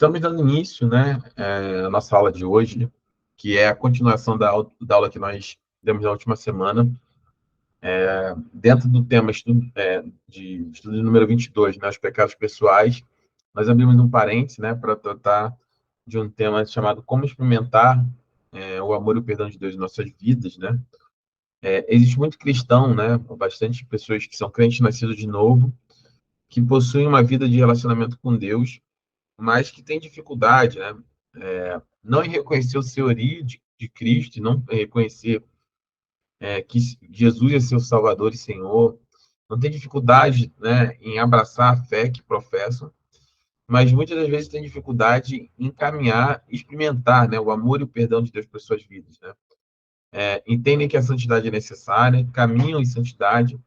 Estamos dando início, né, à nossa aula de hoje, que é a continuação da aula que nós demos na última semana, dentro do tema de estudo número 22, né, os pecados pessoais. Nós abrimos um parênteses, né, para tratar de um tema chamado como experimentar o amor e o perdão de Deus em nossas vidas, né? Existe muito cristão, né, bastante pessoas que são crentes nascidos de novo, que possuem uma vida de relacionamento com Deus, mas que têm dificuldade, né, não em reconhecer o senhorio de Cristo, e não reconhecer que Jesus é seu Salvador e Senhor, não tem dificuldade, né, em abraçar a fé que professam, mas muitas das vezes tem dificuldade em caminhar, experimentar, né, o amor e o perdão de Deus para suas vidas, né? Entendem que a santidade é necessária, caminham em santidade,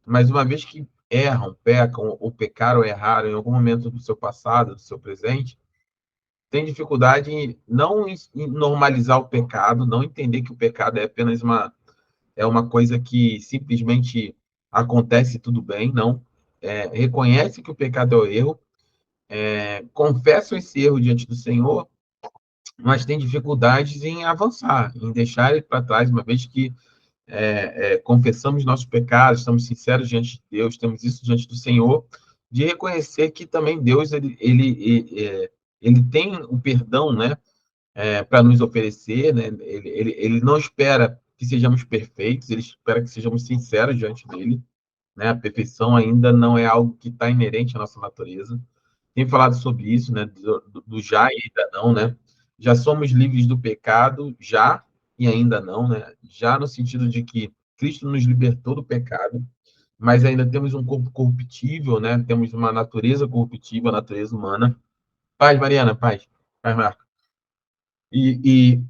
mas uma vez que erram, pecam, ou pecaram ou erraram em algum momento do seu passado, do seu presente, tem dificuldade em normalizar o pecado, não entender que o pecado é apenas uma coisa que simplesmente acontece e tudo bem, não. Reconhece que o pecado é o erro, confessam esse erro diante do Senhor, mas tem dificuldades em avançar, em deixar ele para trás, uma vez que confessamos nossos pecados, estamos sinceros diante de Deus, temos isso diante do Senhor, de reconhecer que também Deus ele tem o perdão, né, para nos oferecer, né? Ele não espera que sejamos perfeitos, ele espera que sejamos sinceros diante dele, né? A perfeição ainda não é algo que está inerente à nossa natureza. Tem falado sobre isso, né? Do já e ainda não, né? Já somos livres do pecado, já e ainda não, né? Já no sentido de que Cristo nos libertou do pecado, mas ainda temos um corpo corruptível, né? Temos uma natureza corruptível, a natureza humana. Paz, Mariana, paz. Paz, Marco. E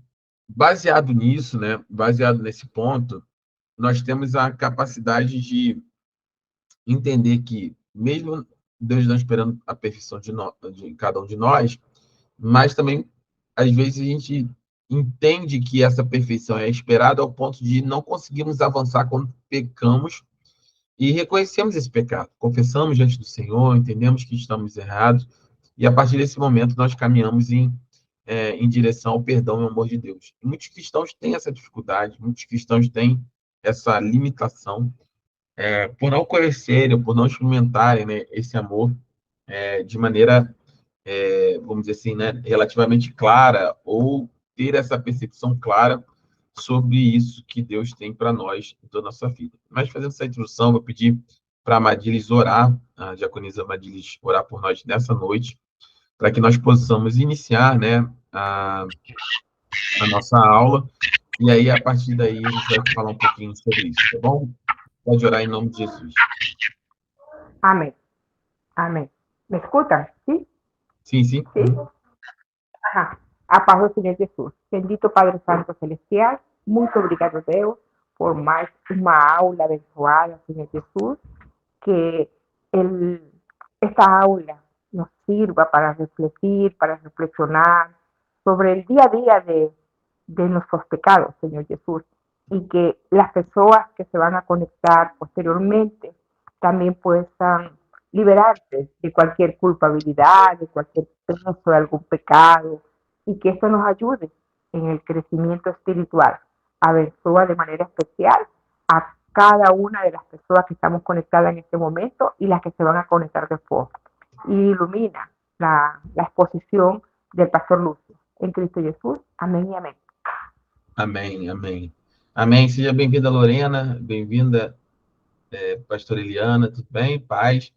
baseado nisso, né? Baseado nesse ponto, nós temos a capacidade de entender que, mesmo Deus não esperando a perfeição de cada um de nós, mas também, às vezes, a gente entende que essa perfeição é esperada ao ponto de não conseguirmos avançar quando pecamos e reconhecemos esse pecado, confessamos diante do Senhor, entendemos que estamos errados, e a partir desse momento nós caminhamos em direção ao perdão e ao amor de Deus. E muitos cristãos têm essa dificuldade, muitos cristãos têm essa limitação, por não conhecerem, por não experimentarem, né, esse amor de maneira, vamos dizer assim, né, relativamente clara, ou ter essa percepção clara sobre isso que Deus tem para nós em toda a nossa vida. Mas, fazendo essa introdução, vou pedir para a Amadilis orar, a diaconisa Amadilis orar por nós nessa noite, para que nós possamos iniciar, né, a nossa aula, e aí, a partir daí, a gente vai falar um pouquinho sobre isso, tá bom? Pode orar em nome de Jesus. Amén. Amén. ¿Me escuchan? ¿Sí? Sim, sim. ¿Sí? Ajá. A paz do Senhor Jesus. Bendito Padre Santo Celestial, muito obrigado, Deus, por mais uma aula abençoada, Senhor Jesus, que el, esta aula nos sirva para refletir, para reflexionar sobre el día a día de nuestros pecados, Señor Jesús, y que las personas que se van a conectar posteriormente también puedan liberarse de cualquier culpabilidad, de cualquier peso de algún pecado, y que esto nos ayude en el crecimiento espiritual. Abençoa de manera especial a cada una de las personas que estamos conectadas en este momento y las que se van a conectar después. Y ilumina la exposición del Pastor Lucio. En Cristo Jesús. Amén y amén. Amém, amém. Amém. Seja bem-vinda, Lorena. Bem-vinda, pastora Eliana. Tudo bem? Paz.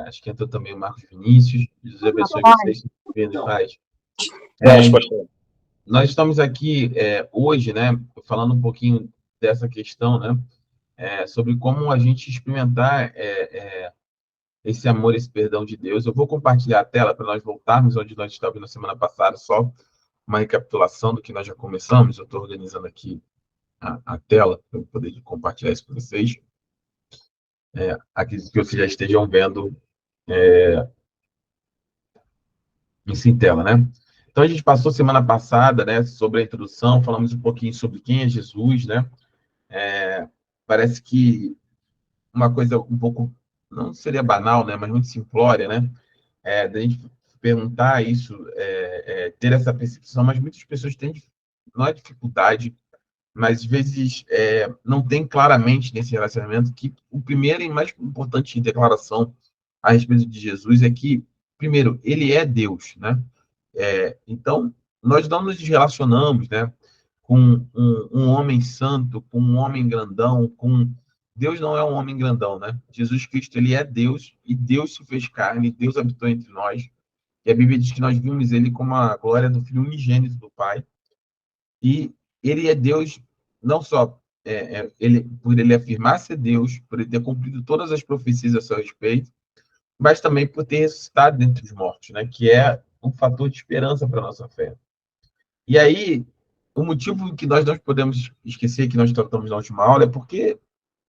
Acho que entrou também o Marcos Vinícius. Jesus abençoe vocês. Bem-vindos, paz. Pastor. Nós estamos aqui hoje, né, falando um pouquinho dessa questão, né, sobre como a gente experimentar esse amor, esse perdão de Deus. Eu vou compartilhar a tela para nós voltarmos onde nós estávamos na semana passada, só uma recapitulação do que nós já começamos. Eu estou organizando aqui a tela para eu poder compartilhar isso com vocês. Acredito que vocês já estejam vendo isso em tela, né? Então, a gente passou semana passada, né, sobre a introdução, falamos um pouquinho sobre quem é Jesus, né? Parece que uma coisa um pouco, não seria banal, né, mas muito simplória, né? Da gente perguntar isso, ter essa percepção, mas muitas pessoas têm, não é dificuldade, mas às vezes não tem claramente nesse relacionamento que o primeiro e mais importante declaração a respeito de Jesus é que, primeiro, ele é Deus, né? Então, nós não nos relacionamos, né, com um homem santo, com um homem grandão, com... Deus não é um homem grandão, né? Jesus Cristo, ele é Deus, e Deus se fez carne, Deus habitou entre nós, e a Bíblia diz que nós vimos ele como a glória do Filho unigênito do Pai, e ele é Deus não só por ele afirmar ser Deus, por ele ter cumprido todas as profecias a seu respeito, mas também por ter ressuscitado dentre os mortos, né? Que é um fator de esperança para a nossa fé. E aí, o motivo que nós não podemos esquecer, que nós tratamos na última aula, é porque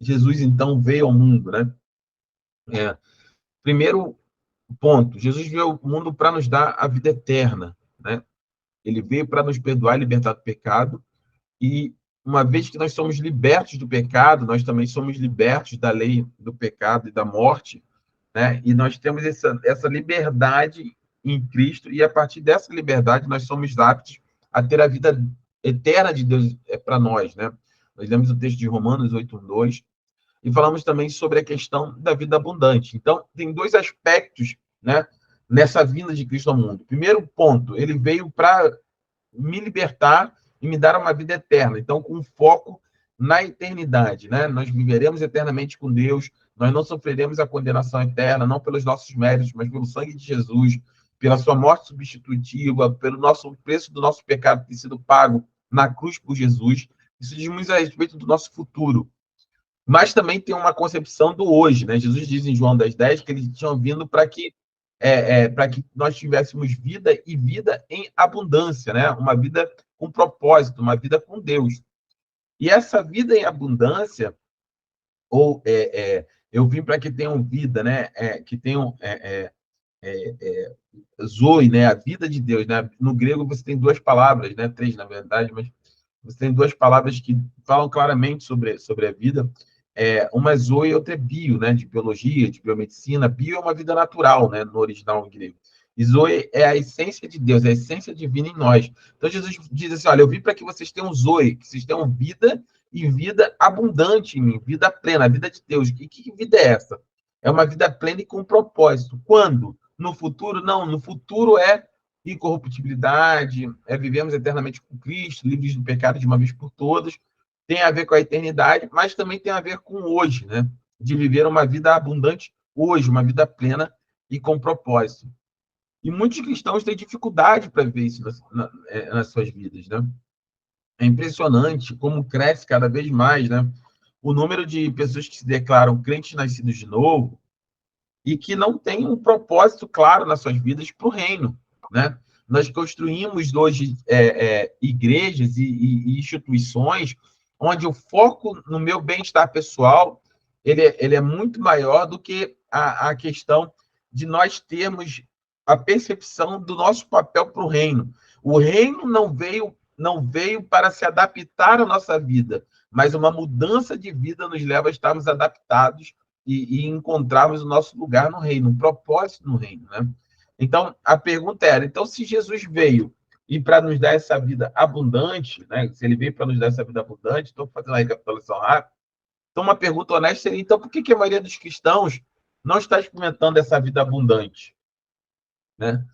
Jesus, então, veio ao mundo, né? Primeiro ponto, Jesus veio ao mundo para nos dar a vida eterna, né? Ele veio para nos perdoar e libertar do pecado, e uma vez que nós somos libertos do pecado, nós também somos libertos da lei do pecado e da morte, né? E nós temos essa liberdade em Cristo, e a partir dessa liberdade nós somos aptos a ter a vida eterna de Deus para nós, né? Nós lemos o texto de Romanos 8:2 e falamos também sobre a questão da vida abundante. Então, tem dois aspectos, né, nessa vinda de Cristo ao mundo. Primeiro ponto, ele veio para me libertar e me dar uma vida eterna. Então, com foco na eternidade, né? Nós viveremos eternamente com Deus, nós não sofreremos a condenação eterna, não pelos nossos méritos, mas pelo sangue de Jesus, pela sua morte substitutiva, pelo preço do nosso pecado ter sido pago na cruz por Jesus. Isso diz muito a respeito do nosso futuro. Mas também tem uma concepção do hoje, né? Jesus diz em João 10:10 que eles tinham vindo para que nós tivéssemos vida e vida em abundância, né? Uma vida com propósito, uma vida com Deus. E essa vida em abundância, ou eu vim para que tenham vida, né? Que tenham zoe, né? A vida de Deus, né? No grego você tem duas palavras, né? Três, na verdade, mas você tem duas palavras que falam claramente sobre a vida. Uma é zoe e outra é bio, né? De biologia, de biomedicina. Bio é uma vida natural, né? No original em grego. E zoe é a essência de Deus, é a essência divina em nós. Então Jesus diz assim: olha, eu vim para que vocês tenham zoe, que vocês tenham vida e vida abundante em mim, vida plena, a vida de Deus. E que vida é essa? É uma vida plena e com propósito. Quando? No futuro? Não, no futuro é incorruptibilidade, vivemos eternamente com Cristo, livres do pecado de uma vez por todas. Tem a ver com a eternidade, mas também tem a ver com hoje, né? De viver uma vida abundante hoje, uma vida plena e com propósito. E muitos cristãos têm dificuldade para ver isso nas suas vidas, né? É impressionante como cresce cada vez mais, né? O número de pessoas que se declaram crentes nascidos de novo e que não têm um propósito claro nas suas vidas para o reino, né? Nós construímos hoje igrejas e instituições onde o foco no meu bem-estar pessoal ele é muito maior do que a questão de nós termos a percepção do nosso papel para o reino. O reino não veio para se adaptar à nossa vida, mas uma mudança de vida nos leva a estarmos adaptados e encontrarmos o nosso lugar no reino, um propósito no reino, né? Então, a pergunta era, então, se Jesus veio e para nos dar essa vida abundante, né? Se ele veio para nos dar essa vida abundante, estou fazendo uma recapitulação rápida, então uma pergunta honesta seria, então, por que a maioria dos cristãos não está experimentando essa vida abundante, né?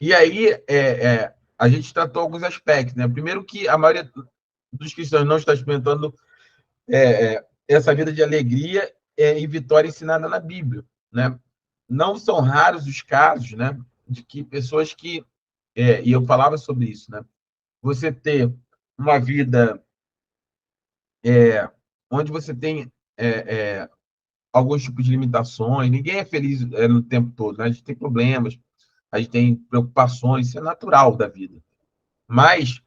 E aí, a gente tratou alguns aspectos, né? Primeiro que a maioria dos cristãos não está experimentando essa vida de alegria e vitória ensinada na Bíblia, né? Não são raros os casos, né, de que pessoas que e eu falava sobre isso, né? Você ter uma vida onde você tem alguns tipos de limitações, ninguém é feliz no tempo todo, né? A gente tem problemas, a gente tem preocupações, isso é natural da vida. Mas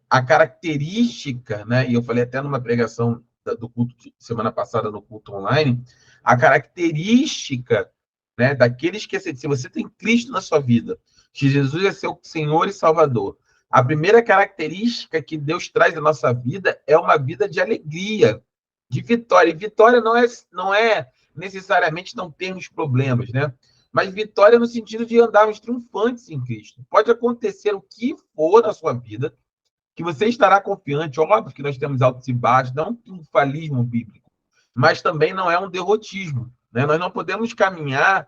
a característica, né? E eu falei até numa pregação do culto de semana passada no culto online, a característica, né, daqueles que se você tem Cristo na sua vida, que Jesus é seu Senhor e Salvador, a primeira característica que Deus traz na nossa vida é uma vida de alegria, de vitória. E vitória não é necessariamente não termos problemas, né? mas vitória no sentido de andarmos triunfantes em Cristo. Pode acontecer o que for na sua vida, que você estará confiante. Óbvio que nós temos altos e baixos, não um triunfalismo bíblico, mas também não é um derrotismo, né? Nós não podemos caminhar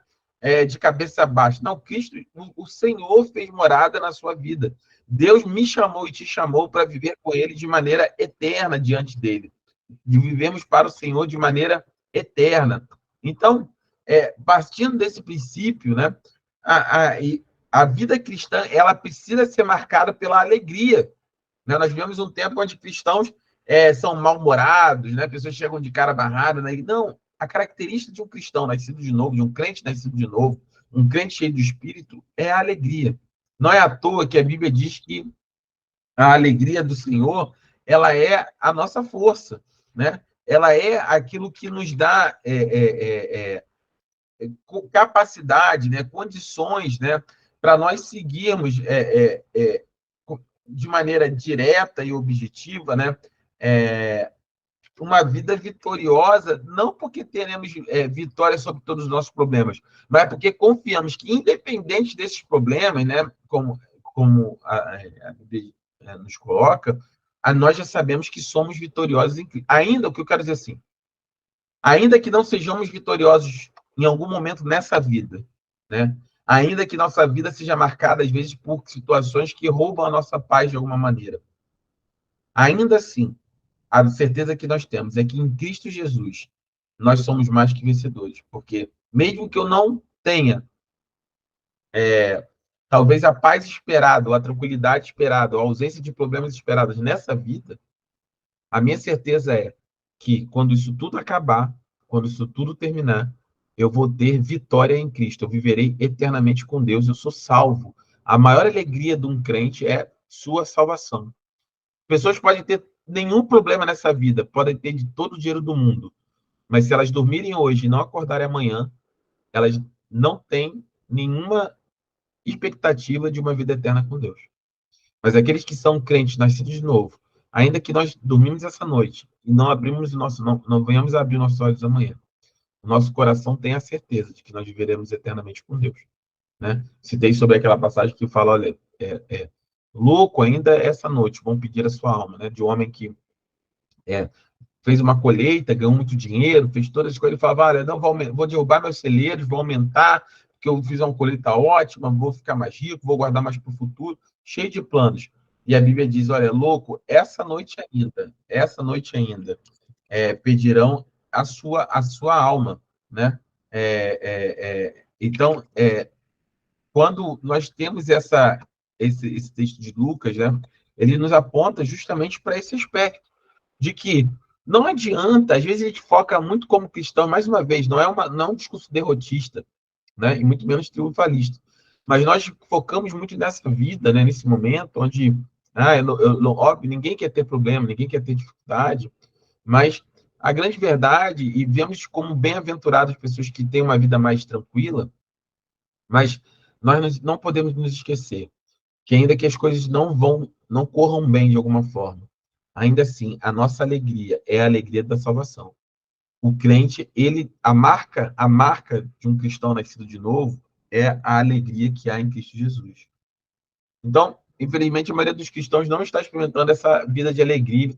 de cabeça baixa. Não, Cristo, o Senhor fez morada na sua vida. Deus me chamou e te chamou para viver com Ele de maneira eterna diante dele. De vivermos para o Senhor de maneira eterna. Então, partindo desse princípio, né, a vida cristã ela precisa ser marcada pela alegria. Né? Nós vivemos um tempo onde cristãos são mal-humorados, né? Pessoas chegam de cara amarrada. Né? Não, a característica de um cristão nascido de novo, de um crente nascido de novo, um crente cheio do Espírito, é a alegria. Não é à toa que a Bíblia diz que a alegria do Senhor ela é a nossa força, né? Ela é aquilo que nos dá capacidade, né? Condições, né? Para nós seguirmos de maneira direta e objetiva, né? Uma vida vitoriosa, não porque teremos vitória sobre todos os nossos problemas, mas porque confiamos que, independente desses problemas, né? Como a Bíblia nos coloca, nós já sabemos que somos vitoriosos em Cristo. Ainda, o que eu quero dizer assim, ainda que não sejamos vitoriosos em algum momento nessa vida, né? Ainda que nossa vida seja marcada, às vezes, por situações que roubam a nossa paz de alguma maneira. Ainda assim, a certeza que nós temos é que em Cristo Jesus nós somos mais que vencedores. Porque mesmo que eu não tenha talvez a paz esperada, ou a tranquilidade esperada, ou a ausência de problemas esperados nessa vida, a minha certeza é que quando isso tudo acabar, quando isso tudo terminar, eu vou ter vitória em Cristo, eu viverei eternamente com Deus, eu sou salvo. A maior alegria de um crente é sua salvação. Pessoas podem ter nenhum problema nessa vida, podem ter de todo o dinheiro do mundo, mas se elas dormirem hoje e não acordarem amanhã, elas não têm nenhuma expectativa de uma vida eterna com Deus. Mas aqueles que são crentes, nascidos de novo, ainda que nós dormimos essa noite e não abrimos o nosso, não venhamos a abrir nossos olhos amanhã, o nosso coração tem a certeza de que nós viveremos eternamente com Deus. Né? Citei sobre aquela passagem que fala, olha, louco ainda essa noite, vão pedir a sua alma, né? De um homem que fez uma colheita, ganhou muito dinheiro, fez todas as coisas, ele falava, olha, não, vou derrubar meus celeiros, vou aumentar, porque eu fiz uma colheita ótima, vou ficar mais rico, vou guardar mais para o futuro, cheio de planos. E a Bíblia diz, olha, louco, essa noite ainda, pedirão a sua alma, né? Então, quando nós temos esse texto de Lucas, né, ele nos aponta justamente para esse aspecto, de que não adianta, às vezes a gente foca muito como cristão, mais uma vez, não é um discurso derrotista, né, e muito menos triunfalista, mas nós focamos muito nessa vida, né, nesse momento, onde, óbvio, ninguém quer ter problema, ninguém quer ter dificuldade, mas a grande verdade, e vemos como bem-aventuradas pessoas que têm uma vida mais tranquila, mas nós não podemos nos esquecer que ainda que as coisas não corram bem de alguma forma, ainda assim, a nossa alegria é a alegria da salvação. O crente, a marca de um cristão nascido de novo é a alegria que há em Cristo Jesus. Então, infelizmente, a maioria dos cristãos não está experimentando essa vida de alegria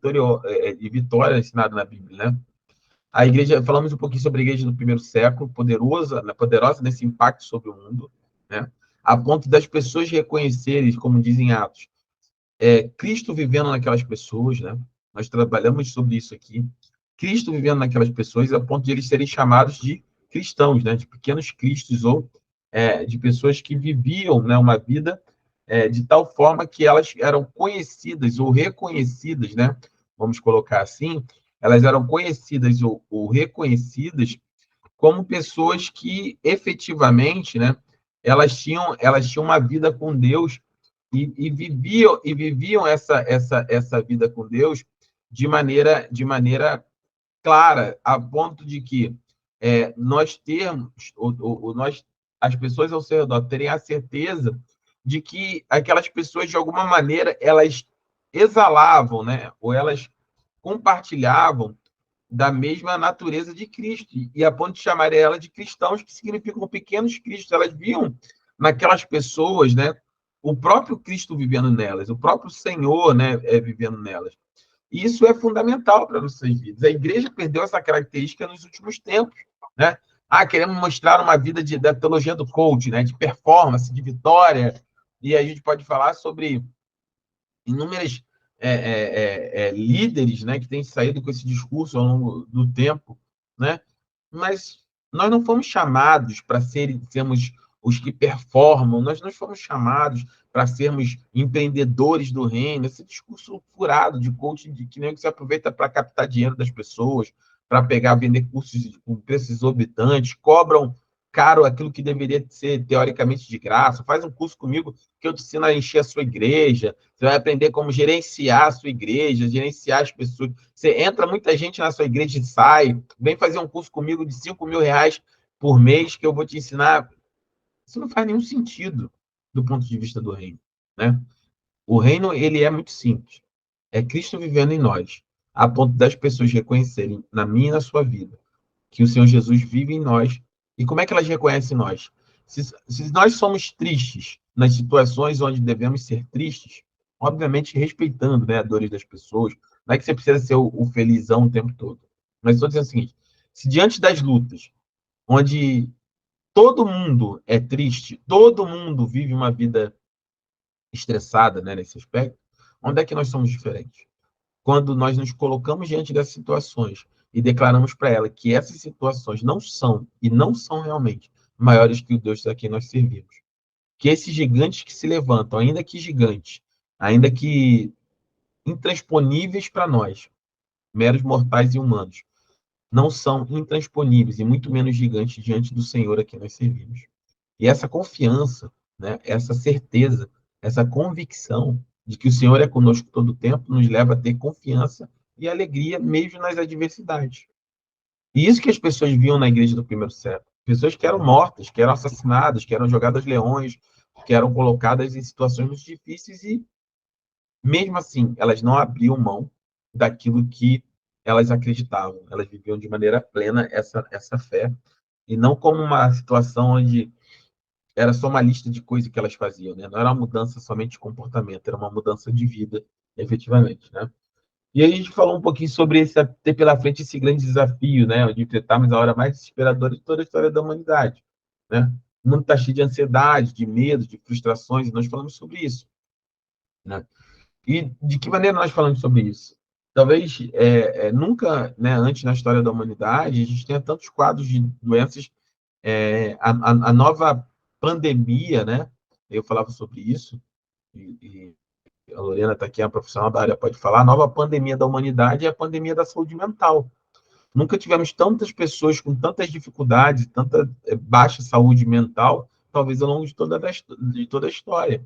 e vitória ensinada na Bíblia, né? A igreja, falamos um pouquinho sobre a igreja do primeiro século, poderosa nesse impacto sobre o mundo, né? A ponto das pessoas reconhecerem, como dizem Atos, Cristo vivendo naquelas pessoas, né? Nós trabalhamos sobre isso aqui. Cristo vivendo naquelas pessoas, a ponto de eles serem chamados de cristãos, né? De pequenos cristos, ou de pessoas que viviam, né, uma vida de tal forma que elas eram conhecidas ou reconhecidas, né? Vamos colocar assim, elas eram conhecidas ou reconhecidas como pessoas que efetivamente, né, elas tinham uma vida com Deus e viviam essa vida com Deus de maneira clara, a ponto de que nós termos, as pessoas ao seu redor terem a certeza de que aquelas pessoas, de alguma maneira, elas exalavam, né, ou elas compartilhavam da mesma natureza de Cristo, e a ponto de chamar ela de cristãos, que significam pequenos cristos. Elas viam naquelas pessoas, né, o próprio Cristo vivendo nelas, o próprio Senhor, né, vivendo nelas. E isso é fundamental para nossas vidas. A igreja perdeu essa característica nos últimos tempos, né? Queremos mostrar uma vida da teologia do coach, né, de performance, de vitória, e a gente pode falar sobre inúmeras líderes, né, que têm saído com esse discurso ao longo do tempo, né? Mas nós não fomos chamados para sermos os que performam, nós não fomos chamados para sermos empreendedores do reino. Esse discurso furado de coaching, de que nem que se aproveita para captar dinheiro das pessoas, para pegar, vender cursos com preços exorbitantes, cobram caro aquilo que deveria ser teoricamente de graça. Faz um curso comigo que eu te ensino a encher a sua igreja. Você vai aprender como gerenciar a sua igreja, gerenciar as pessoas. Você entra muita gente na sua igreja e sai. Vem fazer um curso comigo de R$ 5.000 por mês que eu vou te ensinar. Isso não faz nenhum sentido do ponto de vista do reino, né? O reino, ele é muito simples. É Cristo vivendo em nós, a ponto das pessoas reconhecerem na minha e na sua vida que o Senhor Jesus vive em nós. E como é que elas reconhecem nós? Se nós somos tristes nas situações onde devemos ser tristes, obviamente respeitando, né, a dores das pessoas, não é que você precisa ser o felizão o tempo todo. Mas estou dizendo o seguinte: se diante das lutas, onde todo mundo é triste, todo mundo vive uma vida estressada, né, nesse aspecto, onde é que nós somos diferentes? Quando nós nos colocamos diante dessas situações e declaramos para ela que essas situações não são, e não são realmente, maiores que o Deus a quem nós servimos. Que esses gigantes que se levantam, ainda que gigantes, ainda que intransponíveis para nós, meros mortais e humanos, não são intransponíveis e muito menos gigantes diante do Senhor a quem nós servimos. E essa confiança, né, essa certeza, essa convicção de que o Senhor é conosco todo o tempo, nos leva a ter confiança e alegria mesmo nas adversidades. E isso que as pessoas viam na igreja do primeiro século. Pessoas que eram mortas, que eram assassinadas, que eram jogadas leões, que eram colocadas em situações muito difíceis e, mesmo assim, elas não abriam mão daquilo que elas acreditavam. Elas viviam de maneira plena essa fé, e não como uma situação onde era só uma lista de coisas que elas faziam, né? Não era uma mudança somente de comportamento, era uma mudança de vida, efetivamente, né? E aí a gente falou um pouquinho sobre ter pela frente esse grande desafio, né? De enfrentarmos a hora mais desesperadora de toda a história da humanidade, né? O mundo está cheio de ansiedade, de medo, de frustrações, e nós falamos sobre isso, né? E de que maneira nós falamos sobre isso? Talvez nunca, né, antes na história da humanidade, a gente tenha tantos quadros de doenças. A nova pandemia, né? Eu falava sobre isso, e a Lorena está aqui, a profissional da área, pode falar. A nova pandemia da humanidade é a pandemia da saúde mental. Nunca tivemos tantas pessoas com tantas dificuldades, tanta baixa saúde mental, talvez ao longo de toda a história.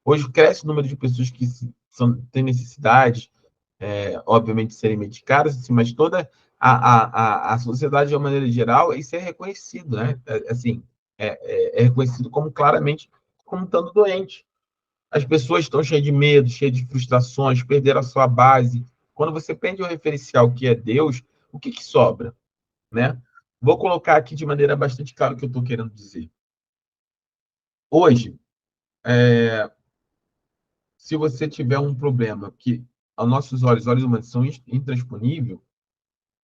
Hoje cresce o número de pessoas que têm necessidades, obviamente, de serem medicadas, assim, mas toda a sociedade, de uma maneira geral, isso é reconhecido, né? Assim, é reconhecido como claramente como estando doente. As pessoas estão cheias de medo, cheias de frustrações, perderam a sua base. Quando você perde o referencial que é Deus, o que sobra, né? Vou colocar aqui de maneira bastante clara o que eu estou querendo dizer. Hoje, se você tiver um problema que, aos nossos olhos humanos, são intransponíveis,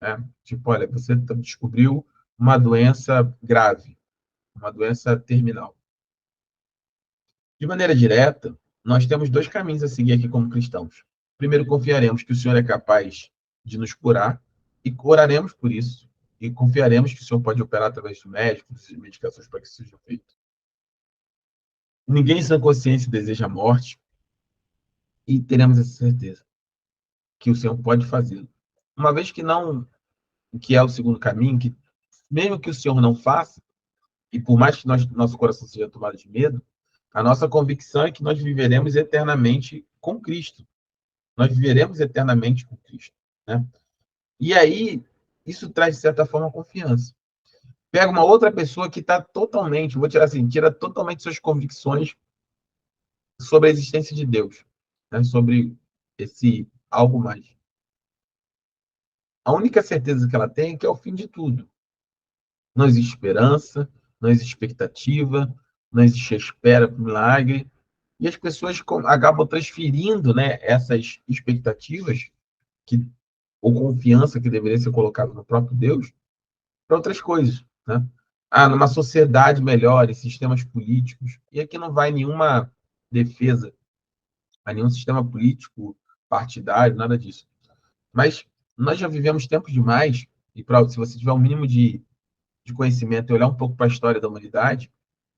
né? Tipo, olha, você descobriu uma doença grave, uma doença terminal. De maneira direta, nós temos dois caminhos a seguir aqui como cristãos. Primeiro, confiaremos que o Senhor é capaz de nos curar e oraremos por isso. E confiaremos que o Senhor pode operar através dos médicos e medicações para que isso seja feito. Ninguém sem consciência deseja a morte e teremos essa certeza que o Senhor pode fazê-lo. Uma vez que não, que é o segundo caminho, que mesmo que o Senhor não faça, e por mais que nosso coração seja tomado de medo, a nossa convicção é que nós viveremos eternamente com Cristo. Nós viveremos eternamente com Cristo, né? E aí, isso traz, de certa forma, confiança. Pega uma outra pessoa que está totalmente, vou tirar assim, tira totalmente suas convicções sobre a existência de Deus, né? Sobre esse algo mais. a única certeza que ela tem é que é o fim de tudo. Não existe esperança, não existe expectativa, não existe espera para o milagre. E as pessoas acabam transferindo, né, essas expectativas que, ou confiança que deveria ser colocada no próprio Deus para outras coisas, né? Ah, numa sociedade melhor, em sistemas políticos. E aqui não vai nenhuma defesa a nenhum sistema político, partidário, nada disso. Mas nós já vivemos tempos demais, e se você tiver um mínimo de conhecimento e olhar um pouco para a história da humanidade,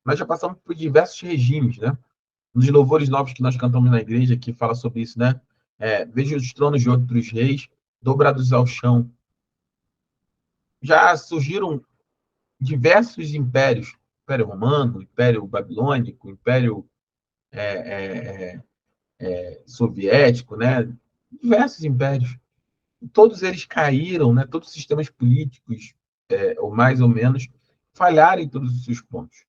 nós já passamos por diversos regimes, né? Um dos louvores novos que nós cantamos na igreja, que fala sobre isso, né? Veja os tronos de outros reis dobrados ao chão. Já surgiram diversos impérios, Império Romano, Império Babilônico, Império Soviético, né? Diversos impérios. Todos eles caíram, né? Todos os sistemas políticos, ou mais ou menos, falharam em todos os seus pontos.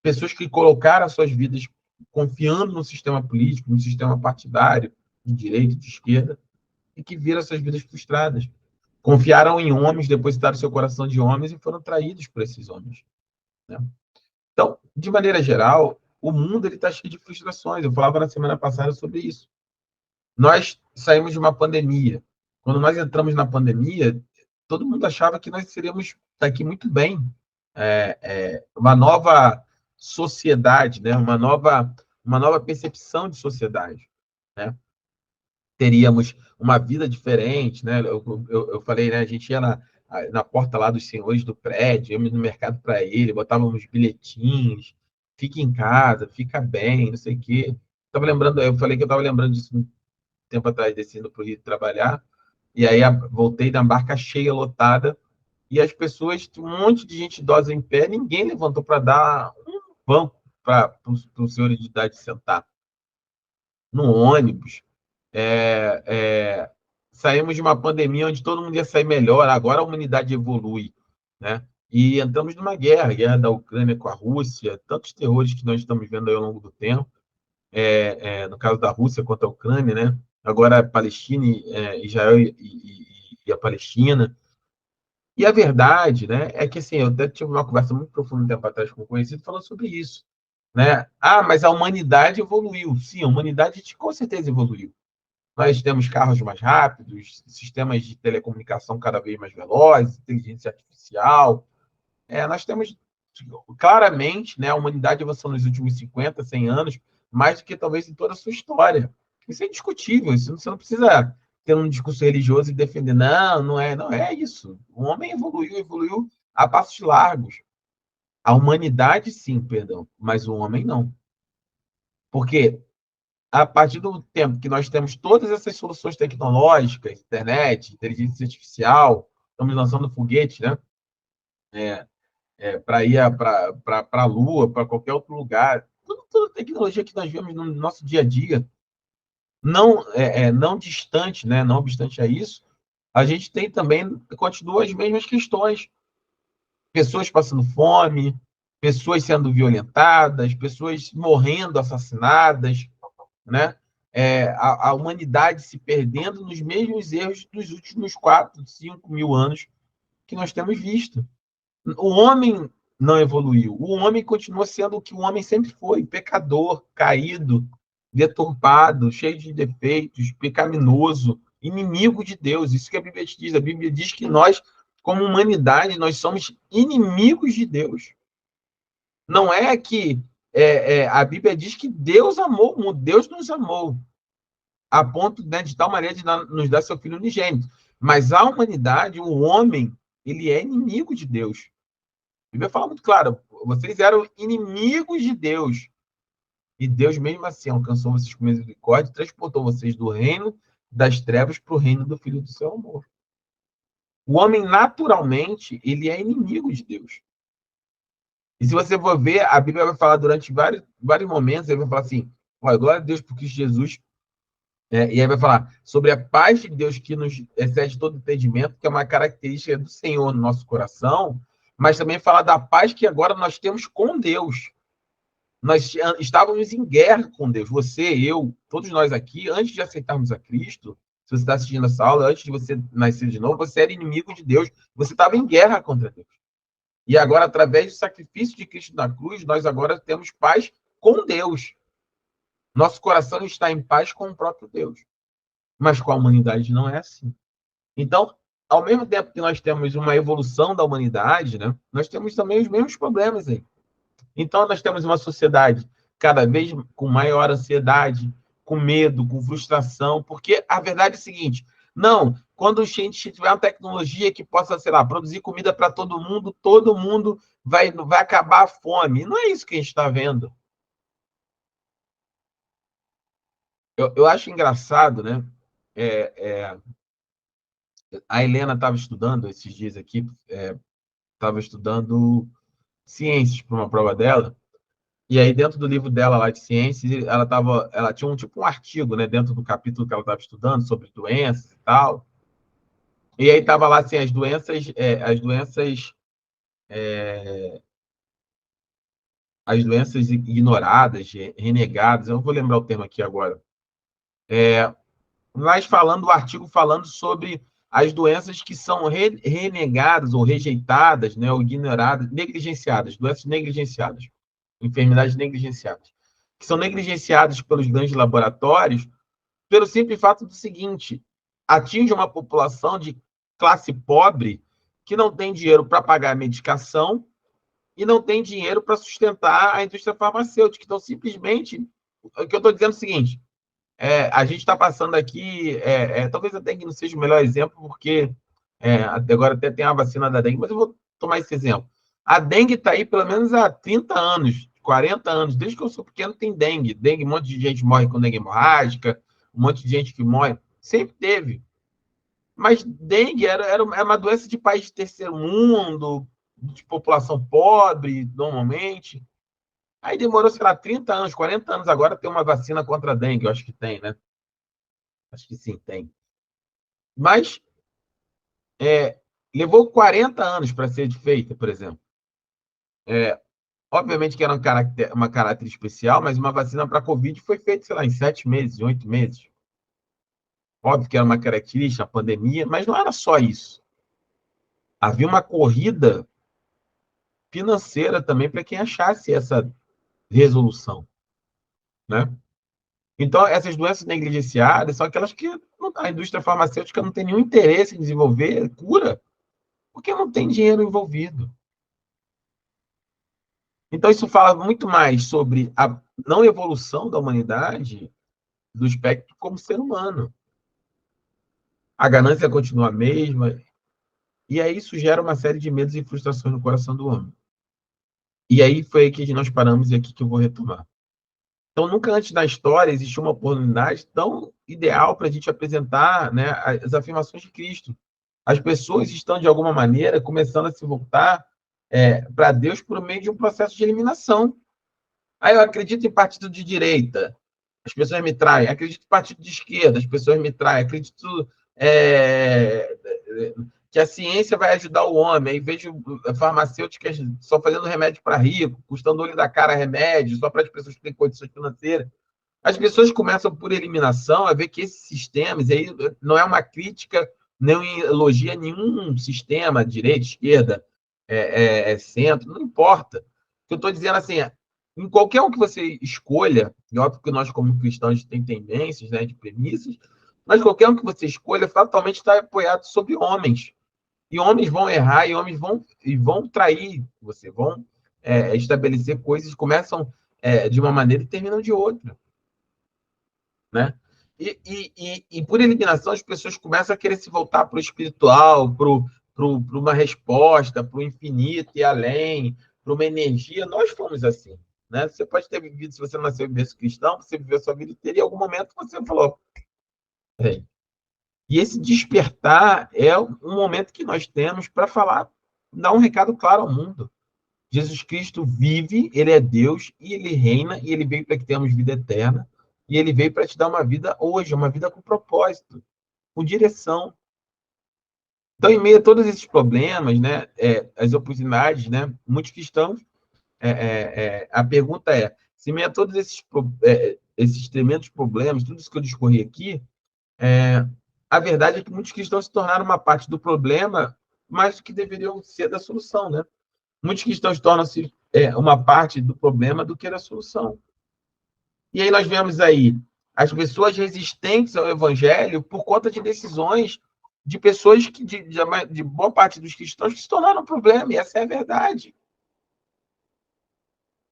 Pessoas que colocaram as suas vidas confiando no sistema político, no sistema partidário, de direita, de esquerda, e que viram suas vidas frustradas. Confiaram em homens, depositaram seu coração de homens e foram traídos por esses homens, né? Então, de maneira geral, o mundo está cheio de frustrações. Eu falava na semana passada sobre isso. Nós saímos de uma pandemia. Quando nós entramos na pandemia, todo mundo achava que nós seríamos daqui muito bem. Uma nova sociedade, né? Uma nova percepção de sociedade, né? Teríamos uma vida diferente, né? Eu falei, né? A gente ia na porta lá dos senhores do prédio, íamos no mercado para ele, botávamos bilhetinhos, fica em casa, fica bem, não sei o quê. Eu falei que eu estava lembrando disso um tempo atrás, descendo para o Rio trabalhar, e aí voltei da barca cheia, lotada, e as pessoas, um monte de gente idosa em pé, ninguém levantou para dar um banco para o senhor de idade sentar. No ônibus, saímos de uma pandemia onde todo mundo ia sair melhor, agora a humanidade evolui, né? E entramos numa guerra da Ucrânia com a Rússia, tantos terrores que nós estamos vendo aí ao longo do tempo, no caso da Rússia contra a Ucrânia, né? Agora a Palestina, Israel e a Palestina. E a verdade, né, é que assim, eu até tive uma conversa muito profunda um tempo atrás com um conhecido falando sobre isso, né? Ah, mas a humanidade evoluiu. Sim, a humanidade com certeza evoluiu. Nós temos carros mais rápidos, sistemas de telecomunicação cada vez mais velozes, inteligência artificial. Nós temos claramente, né, a humanidade avançou nos últimos 50, 100 anos, mais do que talvez em toda a sua história. Isso é indiscutível, você não precisa ter um discurso religioso e defender, não é isso. O homem evoluiu a passos largos. A humanidade, sim, perdão, mas o homem não. Porque a partir do tempo que nós temos todas essas soluções tecnológicas, internet, inteligência artificial, estamos lançando foguetes, né? Para ir para a Lua, para qualquer outro lugar. Toda tecnologia que nós vemos no nosso dia a dia, não distante, né? Não obstante a isso, a gente tem também, continua as mesmas questões. Pessoas passando fome, pessoas sendo violentadas, pessoas morrendo assassinadas, né? A humanidade se perdendo nos mesmos erros dos últimos 4, 5 mil anos que nós temos visto. O homem não evoluiu. O homem continua sendo o que o homem sempre foi: pecador, caído, deturpado, cheio de defeitos, pecaminoso, inimigo de Deus. Isso que a Bíblia diz. A Bíblia diz que nós, como humanidade, nós somos inimigos de Deus. Não é que a Bíblia diz que Deus amou, Deus nos amou, a ponto, né, de tal maneira de nos dar seu Filho unigênito. Mas a humanidade, o homem, ele é inimigo de Deus. A Bíblia fala muito claro: vocês eram inimigos de Deus. E Deus, mesmo assim, alcançou vocês com misericórdia e transportou vocês do reino das trevas para o reino do Filho do seu amor. O homem, naturalmente, ele é inimigo de Deus. E se você for ver, a Bíblia vai falar durante vários momentos, ele vai falar assim: olha, glória a Deus por Cristo Jesus. E aí vai falar sobre a paz de Deus que nos excede todo entendimento, que é uma característica do Senhor no nosso coração, mas também fala da paz que agora nós temos com Deus. Nós estávamos em guerra com Deus. Você, eu, todos nós aqui, antes de aceitarmos a Cristo, se você está assistindo essa aula, antes de você nascer de novo, você era inimigo de Deus, você estava em guerra contra Deus. E agora, através do sacrifício de Cristo na cruz, nós agora temos paz com Deus. Nosso coração está em paz com o próprio Deus. Mas com a humanidade não é assim. Então, ao mesmo tempo que nós temos uma evolução da humanidade, né, nós temos também os mesmos problemas aí. Então, nós temos uma sociedade cada vez com maior ansiedade, com medo, com frustração, porque a verdade é a seguinte: não, quando a gente tiver uma tecnologia que possa, sei lá, produzir comida para todo mundo vai acabar a fome. Não é isso que a gente está vendo. Eu acho engraçado, né? A Helena estava estudando esses dias aqui, estava estudando ciências para uma prova dela. E aí, dentro do livro dela lá de ciências, ela tinha um artigo, né, dentro do capítulo que ela estava estudando sobre doenças e tal. E aí estava lá assim, as doenças ignoradas, renegadas. Eu não vou lembrar o termo aqui agora. Mas o artigo falando sobre as doenças que são renegadas ou rejeitadas, né, ou ignoradas, negligenciadas, doenças negligenciadas, enfermidades negligenciadas, que são negligenciadas pelos grandes laboratórios pelo simples fato do seguinte: atinge uma população de classe pobre que não tem dinheiro para pagar a medicação e não tem dinheiro para sustentar a indústria farmacêutica. Então, simplesmente, o que eu estou dizendo é o seguinte: a gente está passando aqui, talvez a dengue não seja o melhor exemplo, porque agora até tem a vacina da dengue, mas eu vou tomar esse exemplo. A dengue está aí pelo menos há 30 anos, 40 anos, desde que eu sou pequeno tem dengue. Dengue, um monte de gente morre com dengue hemorrágica, um monte de gente que morre, sempre teve. Mas dengue era uma doença de país de terceiro mundo, de população pobre, normalmente. Aí demorou, sei lá, 30 anos, 40 anos agora ter uma vacina contra a dengue, eu acho que tem, né? Acho que sim, tem. Mas levou 40 anos para ser feita, por exemplo. Obviamente que era uma caráter especial, mas uma vacina para a Covid foi feita, sei lá, em 7 meses, em 8 meses. Óbvio que era uma característica, a pandemia, mas não era só isso. Havia uma corrida financeira também para quem achasse essa resolução, né? Então, essas doenças negligenciadas são aquelas que a indústria farmacêutica não tem nenhum interesse em desenvolver cura, porque não tem dinheiro envolvido. Então, isso fala muito mais sobre a não evolução da humanidade do espectro como ser humano. A ganância continua a mesma, e aí isso gera uma série de medos e frustrações no coração do homem. E aí foi aí que nós paramos e aqui que eu vou retomar. Então, nunca antes na história existiu uma oportunidade tão ideal para a gente apresentar, né, as afirmações de Cristo. As pessoas estão, de alguma maneira, começando a se voltar para Deus por meio de um processo de eliminação. Aí eu acredito em partido de direita, as pessoas me traem. Acredito em partido de esquerda, as pessoas me traem. Acredito que a ciência vai ajudar o homem. Aí vejo farmacêuticas só fazendo remédio para rico, custando o olho da cara remédio, só para as pessoas que têm condições financeiras. As pessoas começam por eliminação a ver que esses sistemas, aí não é uma crítica, não elogia nenhum sistema, direita, esquerda, centro, não importa. O que eu estou dizendo assim, em qualquer um que você escolha, e óbvio que nós, como cristãos, tem tendências, né, de premissas, mas qualquer um que você escolha, fatalmente está apoiado sobre homens. E homens vão errar, e homens vão trair você, vão estabelecer coisas, começam de uma maneira e terminam de outra. Né? E por eliminação, as pessoas começam a querer se voltar para o espiritual, para uma resposta, para o infinito e além, para uma energia. Nós fomos assim. Né? Você pode ter vivido, se você não nasceu em berço cristão, você viveu a sua vida inteira e em algum momento você falou. E esse despertar é um momento que nós temos para falar, dar um recado claro ao mundo. Jesus Cristo vive, ele é Deus, e ele reina, e ele veio para que tenhamos vida eterna, e ele veio para te dar uma vida hoje, uma vida com propósito, com direção. Então, em meio a todos esses problemas, né, as oportunidades, né, muitos cristãos, a pergunta é, se em meio a todos esses tremendos problemas, tudo isso que eu discorri aqui, a verdade é que muitos cristãos se tornaram uma parte do problema mais do que deveriam ser da solução, né? Muitos cristãos tornam-se uma parte do problema do que da solução. E aí nós vemos aí as pessoas resistentes ao evangelho por conta de decisões de pessoas que, de boa parte dos cristãos que se tornaram um problema, e essa é a verdade.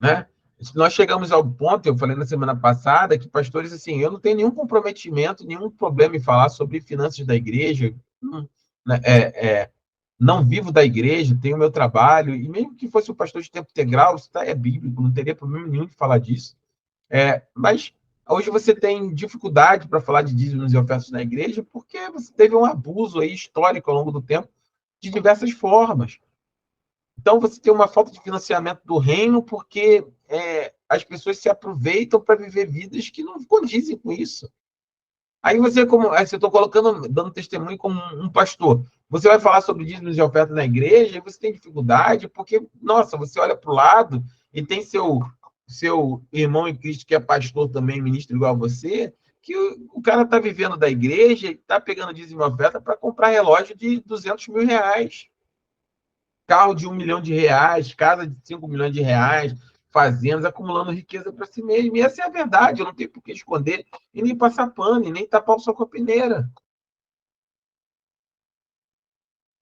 Né? Nós chegamos ao ponto, eu falei na semana passada, que pastores, assim, eu não tenho nenhum comprometimento, nenhum problema em falar sobre finanças da igreja, né? Não vivo da igreja, tenho meu trabalho, e mesmo que fosse um pastor de tempo integral, isso é bíblico, não teria problema nenhum de falar disso. Mas hoje você tem dificuldade para falar de dízimos e ofertas na igreja porque você teve um abuso aí histórico ao longo do tempo de diversas formas. Então você tem uma falta de financiamento do reino porque as pessoas se aproveitam para viver vidas que não condizem com isso. Aí você, você estou colocando, dando testemunho como um pastor. Você vai falar sobre dízimos e ofertas na igreja e você tem dificuldade porque, nossa, você olha para o lado e tem seu irmão em Cristo, que é pastor também, ministro igual a você, que o cara está vivendo da igreja e está pegando dízimo e oferta para comprar relógio de 200 mil reais, carro de 1 milhão de reais, casa de 5 milhões de reais, fazendas, acumulando riqueza para si mesmo. E essa é a verdade, eu não tenho por que esconder e nem passar pano, e nem tapar o sol com a peneira.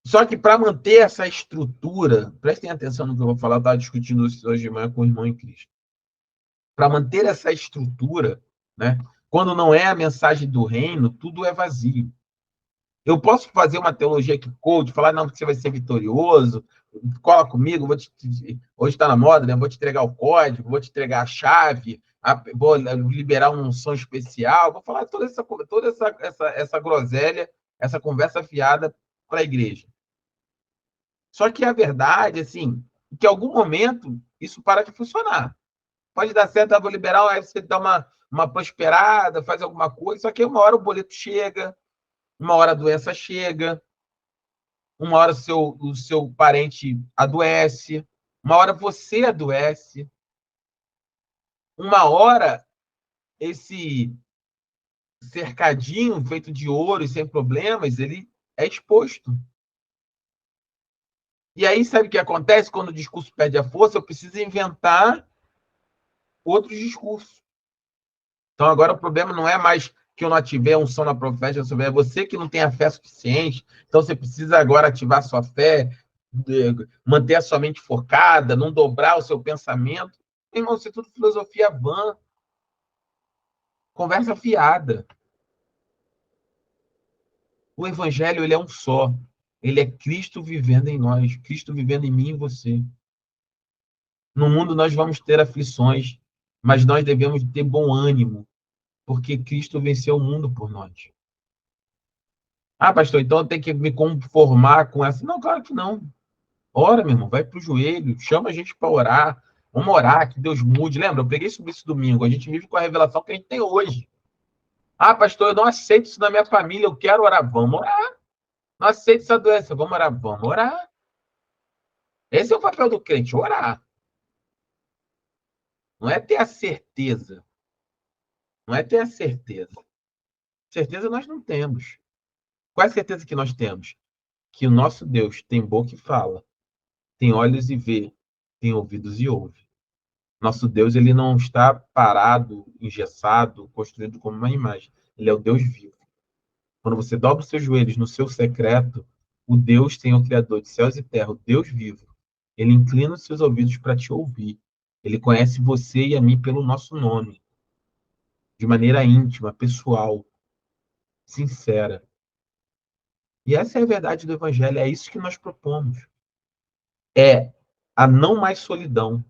Só que para manter essa estrutura, prestem atenção no que eu vou falar, eu estava discutindo isso hoje de manhã com o irmão em Cristo. Para manter essa estrutura, né, quando não é a mensagem do reino, tudo é vazio. Eu posso fazer uma teologia que coach, falar, não, porque você vai ser vitorioso, cola comigo, hoje está na moda, né? Vou te entregar o código, vou te entregar a chave, vou liberar um som especial, vou falar toda essa groselha, essa conversa fiada para a igreja. Só que a verdade, assim, que em algum momento isso para de funcionar. Pode dar certo, eu vou liberar, aí você dá uma prosperada, faz alguma coisa, só que uma hora o boleto chega, uma hora a doença chega, uma hora o seu parente adoece, uma hora você adoece, uma hora esse cercadinho feito de ouro e sem problemas, ele é exposto. E aí, sabe o que acontece quando o discurso perde a força? Eu preciso inventar outros discursos. Então, agora o problema não é mais que eu não ativei a unção na profética, é você que não tem a fé suficiente. Então, você precisa agora ativar a sua fé, manter a sua mente focada, não dobrar o seu pensamento. Irmão, isso é tudo filosofia vã. Conversa fiada. O evangelho, ele é um só. Ele é Cristo vivendo em nós, Cristo vivendo em mim e em você. No mundo nós vamos ter aflições, mas nós devemos ter bom ânimo, porque Cristo venceu o mundo por nós. Ah, pastor, então eu tenho que me conformar com essa. Não, claro que não. Ora, meu irmão, vai para o joelho, chama a gente para orar. Vamos orar, que Deus mude. Lembra, eu preguei sobre isso domingo. A gente vive com a revelação que a gente tem hoje. Ah, pastor, eu não aceito isso na minha família, eu quero orar. Vamos orar. Não aceito essa doença, vamos orar. Vamos orar. Esse é o papel do crente, orar. Não é ter a certeza. Não é ter a certeza. Certeza nós não temos. Qual é a certeza que nós temos? Que o nosso Deus tem boca e fala, tem olhos e vê, tem ouvidos e ouve. Nosso Deus, ele não está parado, engessado, construído como uma imagem. Ele é o Deus vivo. Quando você dobra os seus joelhos no seu secreto, o Deus tem o Criador de céus e terra, o Deus vivo. Ele inclina os seus ouvidos para te ouvir. Ele conhece você e a mim pelo nosso nome, de maneira íntima, pessoal, sincera. E essa é a verdade do Evangelho, é isso que nós propomos. É a não mais solidão.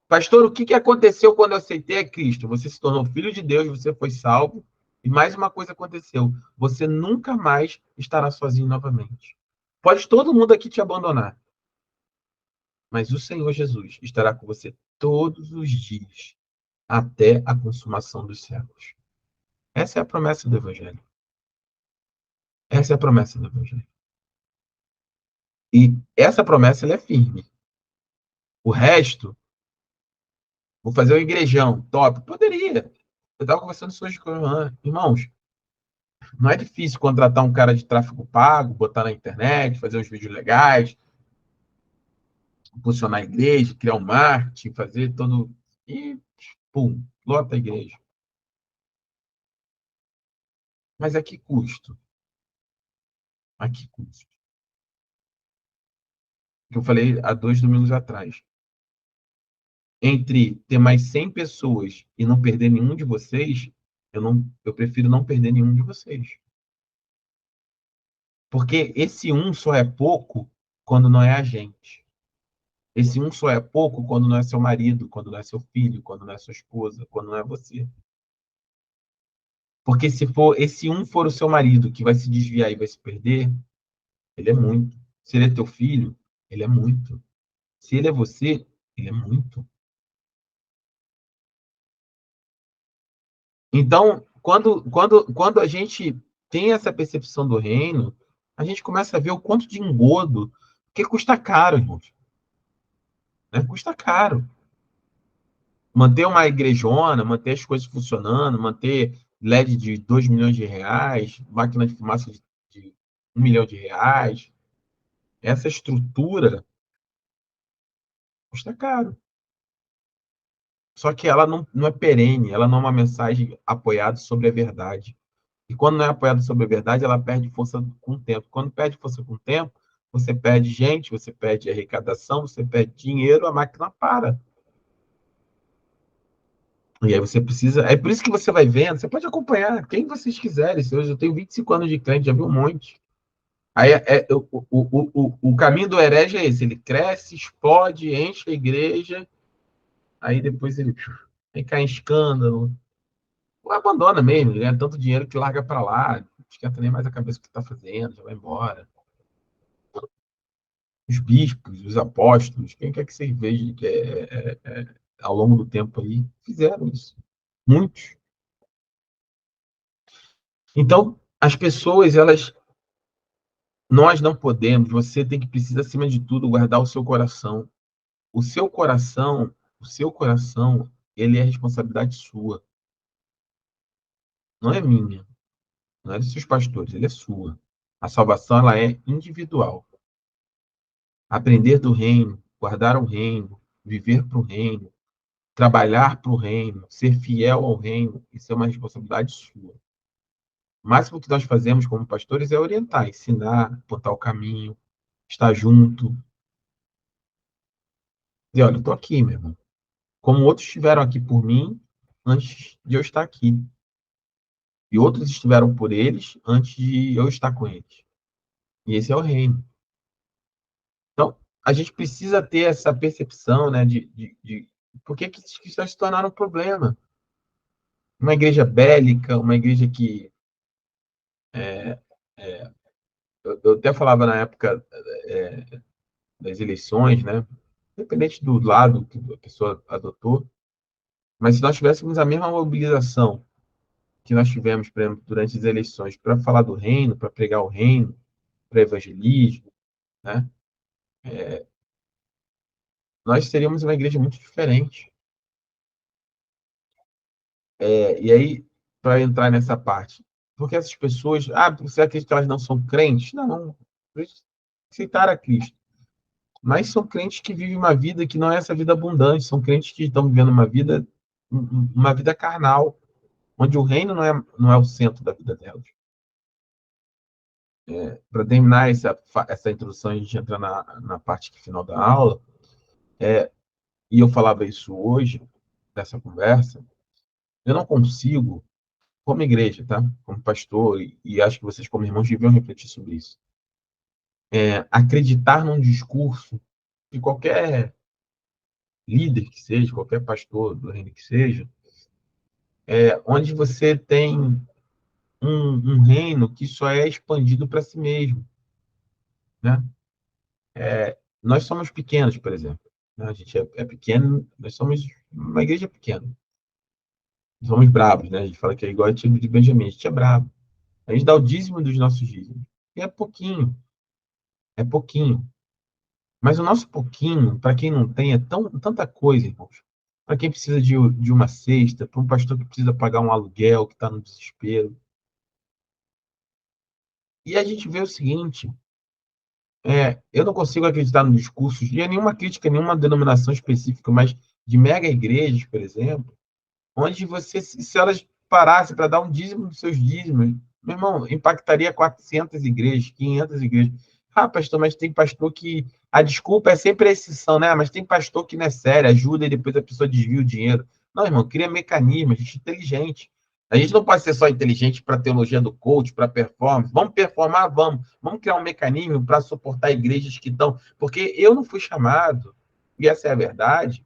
Pastor, o que aconteceu quando eu aceitei a Cristo? Você se tornou filho de Deus, você foi salvo, e mais uma coisa aconteceu. Você nunca mais estará sozinho novamente. Pode todo mundo aqui te abandonar, mas o Senhor Jesus estará com você todos os dias, até a consumação dos séculos. Essa é a promessa do Evangelho. Essa é a promessa do Evangelho. E essa promessa ela é firme. O resto, vou fazer um igrejão, top. Poderia. Eu estava conversando isso hoje com irmãos. Não é difícil contratar um cara de tráfego pago, botar na internet, fazer uns vídeos legais, posicionar a igreja, criar um marketing, fazer todo... E, pum, lota a igreja. Mas a que custo? A que custo? Que eu falei há 2 domingos atrás. Entre ter mais 100 pessoas e não perder nenhum de vocês, eu prefiro não perder nenhum de vocês. Porque esse um só é pouco quando não é a gente. Esse um só é pouco quando não é seu marido, quando não é seu filho, quando não é sua esposa, quando não é você. Porque se for esse um for o seu marido que vai se desviar e vai se perder, ele é muito. Se ele é teu filho, ele é muito. Se ele é você, ele é muito. Então, quando a gente tem essa percepção do reino, a gente começa a ver o quanto de engodo, porque custa caro, irmãos. Né? Custa caro. Manter uma igrejona, manter as coisas funcionando, manter LED de 2 milhões de reais, máquina de fumaça de 1 milhão de reais, essa estrutura custa caro. Só que ela não é perene, ela não é uma mensagem apoiada sobre a verdade. E quando não é apoiada sobre a verdade, ela perde força com o tempo. Quando perde força com o tempo, você perde gente, você perde arrecadação, você perde dinheiro, a máquina para. E aí você precisa. É por isso que você vai vendo, você pode acompanhar quem vocês quiserem. Hoje eu tenho 25 anos de crente, já vi um monte. Aí o caminho do herege é esse: ele cresce, explode, enche a igreja, aí depois ele vem cair em escândalo. Ou abandona mesmo, ele ganha tanto dinheiro que larga para lá, não esquenta nem mais a cabeça do que está fazendo, já vai embora. Os bispos, os apóstolos, quem quer que vocês vejam que ao longo do tempo aí, fizeram isso. Muitos. Então, as pessoas, nós não podemos, você tem que precisar, acima de tudo, guardar o seu coração. O seu coração, ele é responsabilidade sua, não é minha, não é dos seus pastores, ele é sua. A salvação, ela é individual. Aprender do reino, guardar o reino, viver para o reino, trabalhar para o reino, ser fiel ao reino, isso é uma responsabilidade sua. O máximo que nós fazemos como pastores é orientar, ensinar, apontar o caminho, estar junto. E olha, eu estou aqui, meu irmão. Como outros estiveram aqui por mim antes de eu estar aqui. E outros estiveram por eles antes de eu estar com eles. E esse é o reino. Então, a gente precisa ter essa percepção, né, de por que esses cristãos se tornaram um problema. Uma igreja bélica, uma igreja que eu até falava na época das eleições, né? Independente do lado que a pessoa adotou, mas se nós tivéssemos a mesma mobilização que nós tivemos, por exemplo, durante as eleições, para falar do reino, para pregar o reino, para evangelismo, né? Nós seríamos uma igreja muito diferente. E aí, para entrar nessa parte, porque essas pessoas, você acredita que elas não são crentes? Não, eles aceitaram a Cristo. Mas são crentes que vivem uma vida que não é essa vida abundante, são crentes que estão vivendo uma vida carnal, onde o reino não é o centro da vida delas. Para terminar essa introdução, a gente entra na parte final da aula, e eu falava isso hoje, nessa conversa, eu não consigo, como igreja, tá? Como pastor, e acho que vocês, como irmãos, deviam refletir sobre isso, acreditar num discurso de qualquer líder que seja, qualquer pastor do reino que seja, onde você tem um reino que só é expandido para si mesmo, né? Nós somos pequenos, por exemplo, né? A gente é pequeno, nós somos uma igreja pequena, somos bravos, né? A gente fala que é igual a tribo de Benjamim, a gente é bravo. A gente dá o dízimo dos nossos dízimos. E é pouquinho, é pouquinho. Mas o nosso pouquinho, para quem não tem, é tanta coisa, irmãos. Para quem precisa de uma cesta, para um pastor que precisa pagar um aluguel, que está no desespero. E a gente vê o seguinte, eu não consigo acreditar no discurso, e nenhuma crítica, nenhuma denominação específica, mas de mega igrejas, por exemplo, onde você, se elas parassem para dar um dízimo dos seus dízimos, meu irmão, impactaria 400 igrejas, 500 igrejas. Ah, pastor, mas tem pastor que... A desculpa é sempre a exceção, né? Mas tem pastor que não é sério, ajuda e depois a pessoa desvia o dinheiro. Não, irmão, cria mecanismo, a gente é inteligente. A gente não pode ser só inteligente para a teologia do coach, para performance. Vamos performar? Vamos. Vamos criar um mecanismo para suportar igrejas que estão... Porque eu não fui chamado, e essa é a verdade,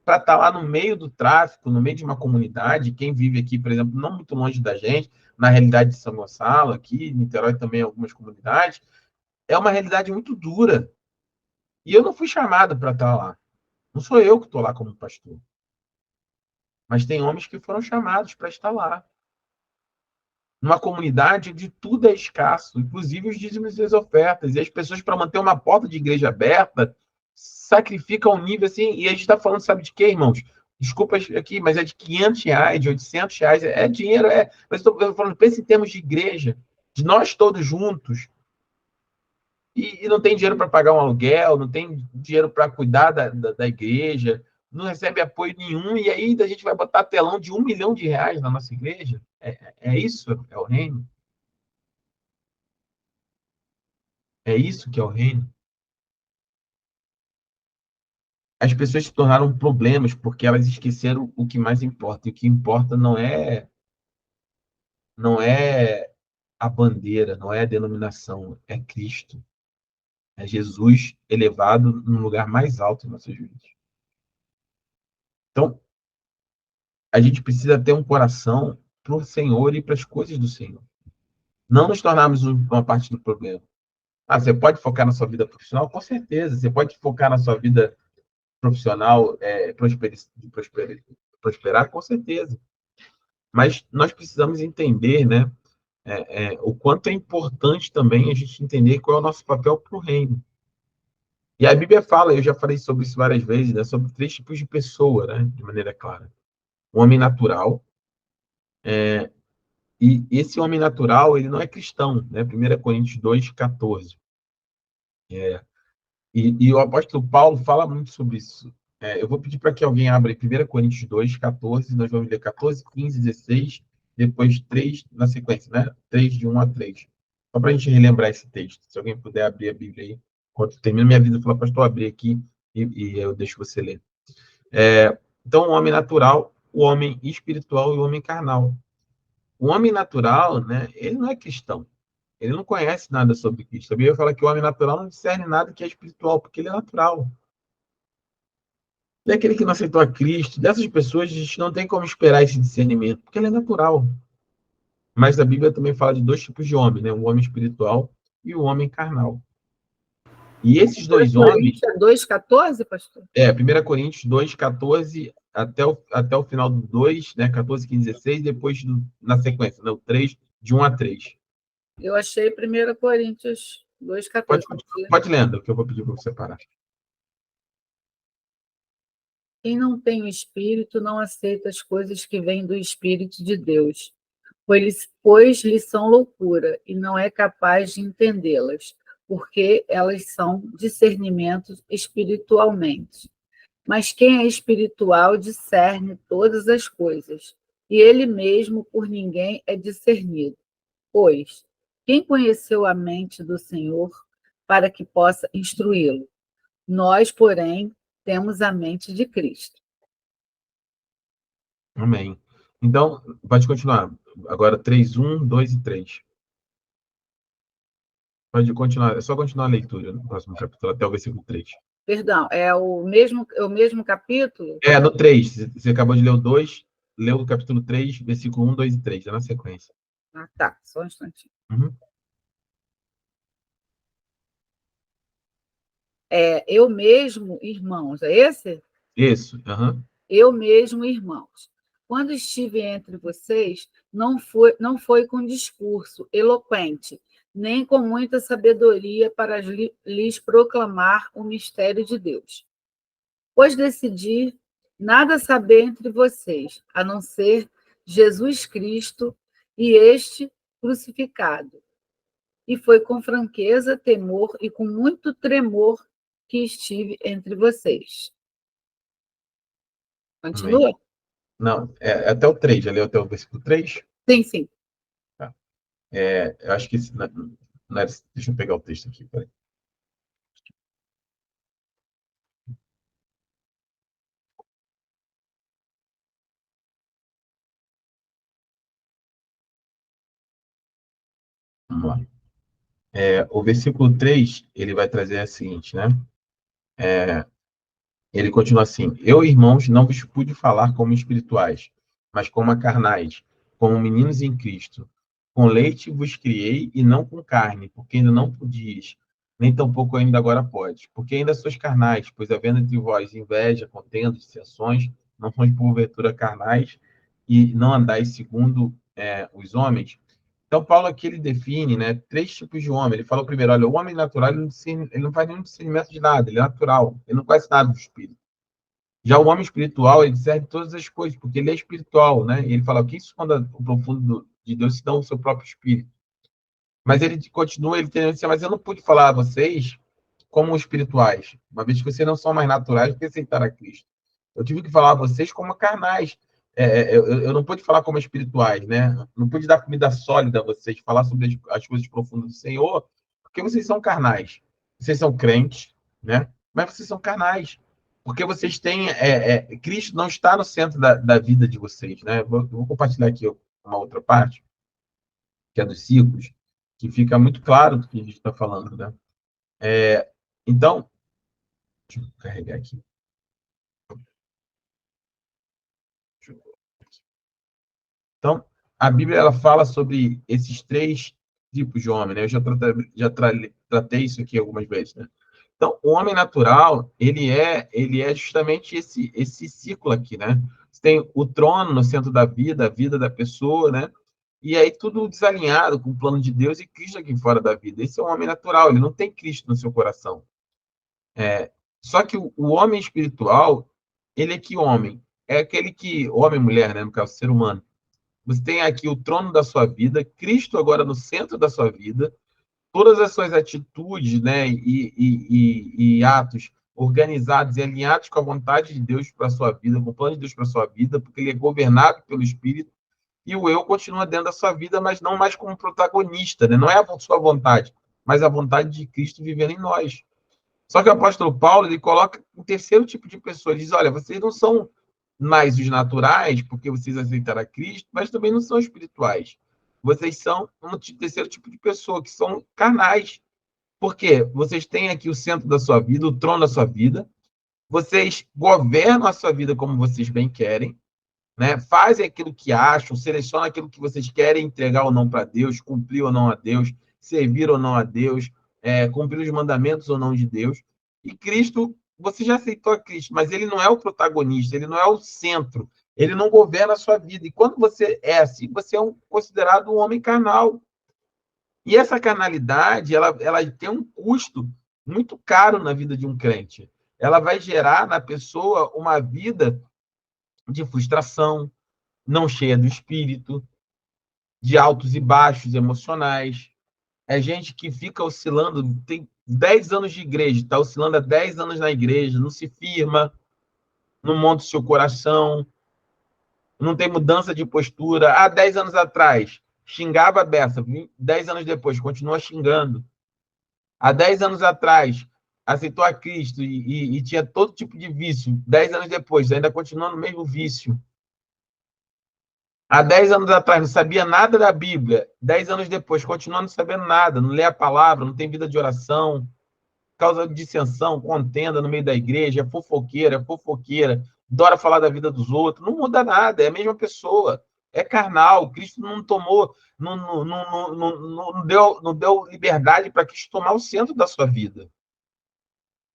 para estar lá no meio do tráfico, no meio de uma comunidade. Quem vive aqui, por exemplo, não muito longe da gente, na realidade de São Gonçalo, aqui, em Niterói também, algumas comunidades, é uma realidade muito dura. E eu não fui chamado para estar lá. Não sou eu que estou lá como pastor. Mas tem homens que foram chamados para estar lá. Numa comunidade onde tudo é escasso, inclusive os dízimos e as ofertas. E as pessoas, para manter uma porta de igreja aberta, sacrificam um nível assim. E a gente está falando, sabe de quê, irmãos? Desculpa aqui, mas é de R$ 500, de R$ 800. É dinheiro, é. Mas estou falando, pensa em termos de igreja, de nós todos juntos. E não tem dinheiro para pagar um aluguel, não tem dinheiro para cuidar da igreja, não recebe apoio nenhum, e aí a gente vai botar telão de R$ 1 milhão na nossa igreja? É isso? É o reino? É isso que é o reino? As pessoas se tornaram problemas porque elas esqueceram o que mais importa. E o que importa não é a bandeira, não é a denominação, é Cristo. É Jesus elevado no lugar mais alto em nossas vidas. Então, a gente precisa ter um coração para o Senhor e para as coisas do Senhor. Não nos tornarmos uma parte do problema. Ah, você pode focar na sua vida profissional? Com certeza. Você pode focar na sua vida profissional, prosperar? Com certeza. Mas nós precisamos entender, né, o quanto é importante também a gente entender qual é o nosso papel para o reino. E a Bíblia fala, eu já falei sobre isso várias vezes, né, sobre 3 tipos de pessoa, né, de maneira clara. O homem natural, e esse homem natural, ele não é cristão, né? 1 Coríntios 2,14. E o apóstolo Paulo fala muito sobre isso. Eu vou pedir para que alguém abra 1 Coríntios 2,14, nós vamos ler 14, 15, 16, depois 3 na sequência, né? 3 de 1 a 3. Só para a gente relembrar esse texto. Se alguém puder abrir a Bíblia aí, enquanto termina minha vida, fala, pastor, abrir aqui e eu deixo você ler. Então, o homem natural, o homem espiritual e o homem carnal. O homem natural, né, ele não é cristão. Ele não conhece nada sobre Cristo. A Bíblia fala que o homem natural não discerne nada que é espiritual, porque ele é natural. E aquele que não aceitou a Cristo, dessas pessoas, a gente não tem como esperar esse discernimento, porque ele é natural. Mas a Bíblia também fala de 2 tipos de homem, né? O homem espiritual e o homem carnal. E esses 2 homens... Coríntios 2,14, pastor? 1 Coríntios 2,14 até o final do 2, né? 14, 15, 16, depois na sequência, né? O 3, de 1 a 3. Eu achei 1 Coríntios 2,14. Pode lendo, que eu vou pedir para você parar. Quem não tem o Espírito não aceita as coisas que vêm do Espírito de Deus, pois lhes são loucura e não é capaz de entendê-las, porque elas são discernimentos espiritualmente. Mas quem é espiritual discerne todas as coisas, e ele mesmo por ninguém é discernido. Pois, quem conheceu a mente do Senhor para que possa instruí-lo? Nós, porém, temos a mente de Cristo. Amém. Então, pode continuar. Agora, 3, 1, 2 e 3. Pode continuar. É só continuar a leitura no próximo capítulo, até o versículo 3. Perdão, é o mesmo capítulo? No 3. Você acabou de ler o 2, leu o capítulo 3, versículo 1, 2 e 3. É na sequência. Ah, tá. Só um instantinho. Uhum. Eu mesmo, irmãos, é esse? Isso. Uhum. Eu mesmo, irmãos. Quando estive entre vocês, não foi com discurso eloquente, nem com muita sabedoria para lhes proclamar o mistério de Deus. Pois decidi nada saber entre vocês, a não ser Jesus Cristo e este crucificado. e foi com franqueza, temor e com muito tremor que estive entre vocês. Continua? Amém. Não, até o 3, já leu até o versículo 3? Sim, sim. Tá. Eu acho que deixa eu pegar o texto aqui, peraí. Vamos lá. O versículo 3, ele vai trazer o seguinte, né? Ele continua assim: Eu, irmãos, não vos pude falar como espirituais, mas como a carnais, como meninos em Cristo. Com leite vos criei e não com carne, porque ainda não podias, nem tampouco ainda agora podes. Porque ainda sois carnais, pois havendo entre vós inveja, contenda, dissensões, não sois porventura carnais e não andais segundo os homens. Então, Paulo aqui ele define, né, três tipos de homem. Ele falou primeiro, olha, o homem natural ele não faz nenhum discernimento de nada, ele é natural, ele não conhece nada do espírito. Já o homem espiritual, ele discerne todas as coisas, porque ele é espiritual, né? E ele fala que isso quando o profundo de Deus se dá o seu próprio espírito. Mas ele continua, ele tem assim, mas eu não pude falar a vocês como espirituais, uma vez que vocês não são mais naturais que aceitar a Cristo. Eu tive que falar a vocês como carnais. Eu não pude falar como espirituais, né? Não pude dar comida sólida a vocês, falar sobre as coisas profundas do Senhor, porque vocês são carnais. Vocês são crentes, né? Mas vocês são carnais. Porque vocês têm. Cristo não está no centro da vida de vocês, né? Vou compartilhar aqui uma outra parte, que é dos ciclos, que fica muito claro do que a gente está falando, né? Então, deixa eu carregar aqui. Então, a Bíblia ela fala sobre esses três tipos de homem, né? Eu tratei isso aqui algumas vezes, né? Então, o homem natural, ele é justamente esse ciclo aqui, né? Você tem o trono no centro da vida, a vida da pessoa, né? E aí tudo desalinhado com o plano de Deus e Cristo aqui fora da vida. Esse é o homem natural, ele não tem Cristo no seu coração. Só que o homem espiritual, ele é que homem? É aquele que, homem e mulher, né? No caso, ser humano. Você tem aqui o trono da sua vida, Cristo agora no centro da sua vida, todas as suas atitudes, né, e atos organizados e alinhados com a vontade de Deus para a sua vida, com o plano de Deus para a sua vida, porque ele é governado pelo Espírito, e o eu continua dentro da sua vida, mas não mais como protagonista, né? Não é a sua vontade, mas a vontade de Cristo vivendo em nós. Só que o apóstolo Paulo, ele coloca um terceiro tipo de pessoa, ele diz, olha, vocês não são mais os naturais, porque vocês aceitaram a Cristo, mas também não são espirituais. Vocês são um terceiro tipo de pessoa, que são carnais. Por quê? Vocês têm aqui o centro da sua vida, o trono da sua vida, vocês governam a sua vida como vocês bem querem, né? Fazem aquilo que acham, selecionam aquilo que vocês querem entregar ou não para Deus, cumprir ou não a Deus, servir ou não a Deus, cumprir os mandamentos ou não de Deus. E Cristo, você já aceitou a Cristo, mas ele não é o protagonista, ele não é o centro, ele não governa a sua vida. E quando você é assim, você é considerado um homem carnal. E essa carnalidade, ela tem um custo muito caro na vida de um crente. Ela vai gerar na pessoa uma vida de frustração, não cheia do espírito, de altos e baixos emocionais. É gente que fica oscilando, tem 10 anos de igreja, está oscilando há 10 anos na igreja, não se firma, não monta o seu coração, não tem mudança de postura. Há 10 anos atrás, xingava a beça, 10 anos depois, continua xingando. Há 10 anos atrás, aceitou a Cristo e tinha todo tipo de vício. 10 anos depois, ainda continua no mesmo vício. Há 10 anos atrás não sabia nada da Bíblia, 10 anos depois continua não sabendo nada, não lê a palavra, não tem vida de oração, causa dissensão, contenda no meio da igreja, é fofoqueira, adora falar da vida dos outros, não muda nada, é a mesma pessoa, é carnal, Cristo não tomou, não deu liberdade para Cristo tomar o centro da sua vida,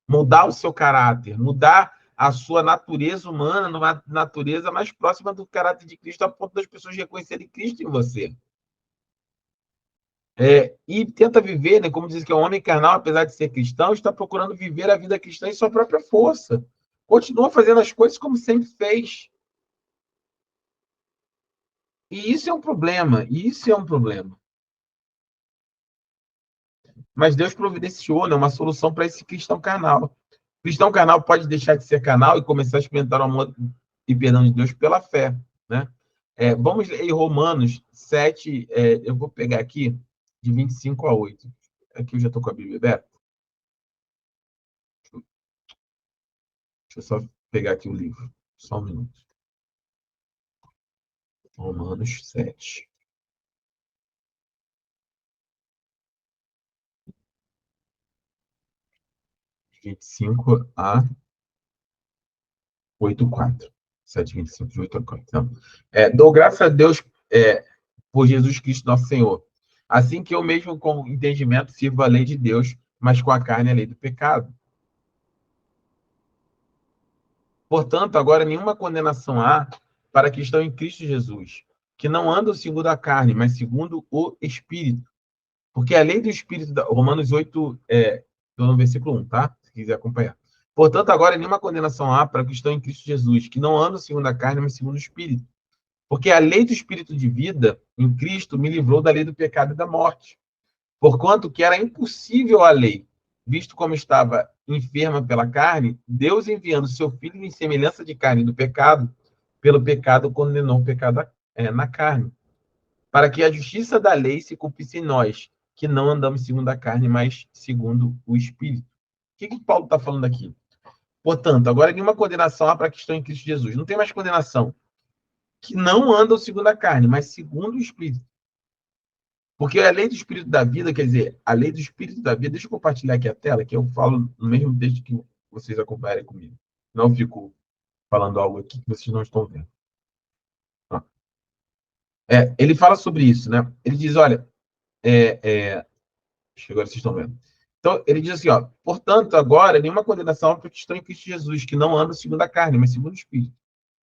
mudar o seu caráter, mudar a sua natureza humana numa natureza mais próxima do caráter de Cristo, a ponto das pessoas reconhecerem Cristo em você. E tenta viver, né, como diz que é um homem carnal, apesar de ser cristão, está procurando viver a vida cristã em sua própria força. Continua fazendo as coisas como sempre fez. E isso é um problema. mas Deus providenciou, né, uma solução para esse cristão carnal. O cristão carnal pode deixar de ser carnal e começar a experimentar o amor e perdão de Deus pela fé, né? Vamos ler Romanos 7, eu vou pegar aqui, de 25 a 8. Aqui eu já estou com a Bíblia aberta. Deixa eu só pegar aqui o livro. Só um minuto. Romanos 7. De 25 a 8:4. 7:25, de 8 a 4. Então, dou graças a Deus por Jesus Cristo, nosso Senhor. Assim que eu mesmo, com entendimento, sirvo a lei de Deus, mas com a carne a lei do pecado. Portanto, agora nenhuma condenação há para que estão em Cristo Jesus, que não andam segundo a carne, mas segundo o Espírito. Porque a lei do Espírito, Romanos 8, estou no versículo 1, tá? Se quiser acompanhar. Portanto, agora nenhuma condenação há para que estão em Cristo Jesus, que não andam segundo a carne, mas segundo o Espírito. Porque a lei do Espírito de vida em Cristo me livrou da lei do pecado e da morte. Porquanto que era impossível a lei, visto como estava enferma pela carne, Deus enviando seu Filho em semelhança de carne do pecado, pelo pecado condenou o pecado na carne, para que a justiça da lei se cumprisse em nós, que não andamos segundo a carne, mas segundo o Espírito. O que Paulo está falando aqui? Portanto, agora nenhuma condenação há para que estão em Cristo Jesus. Não tem mais condenação. Que não andam segundo a carne, mas segundo o Espírito. Porque a lei do Espírito da vida, quer dizer, a lei do Espírito da vida, deixa eu compartilhar aqui a tela, que eu falo no mesmo texto que vocês acompanharem comigo. Não fico falando algo aqui que vocês não estão vendo. Ele fala sobre isso, né? Ele diz, olha, acho que agora vocês estão vendo. Então, ele diz assim, ó, portanto, agora, nenhuma condenação para que estão em Cristo Jesus, que não andam segundo a carne, mas segundo o Espírito.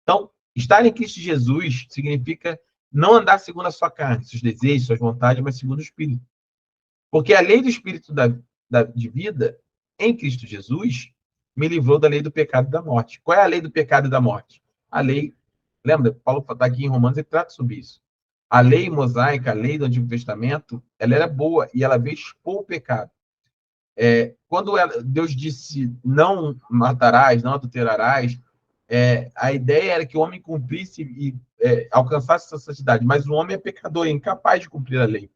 Então, estar em Cristo Jesus significa não andar segundo a sua carne, seus desejos, suas vontades, mas segundo o Espírito. Porque a lei do Espírito de vida em Cristo Jesus me livrou da lei do pecado e da morte. Qual é a lei do pecado e da morte? A lei, lembra, Paulo está aqui em Romanos, ele trata sobre isso. A lei mosaica, a lei do Antigo Testamento, ela era boa e ela veio expor o pecado. Quando Deus disse não matarás, não adulterarás, a ideia era que o homem cumprisse e alcançasse essa santidade, mas o homem é pecador, é incapaz de cumprir a lei.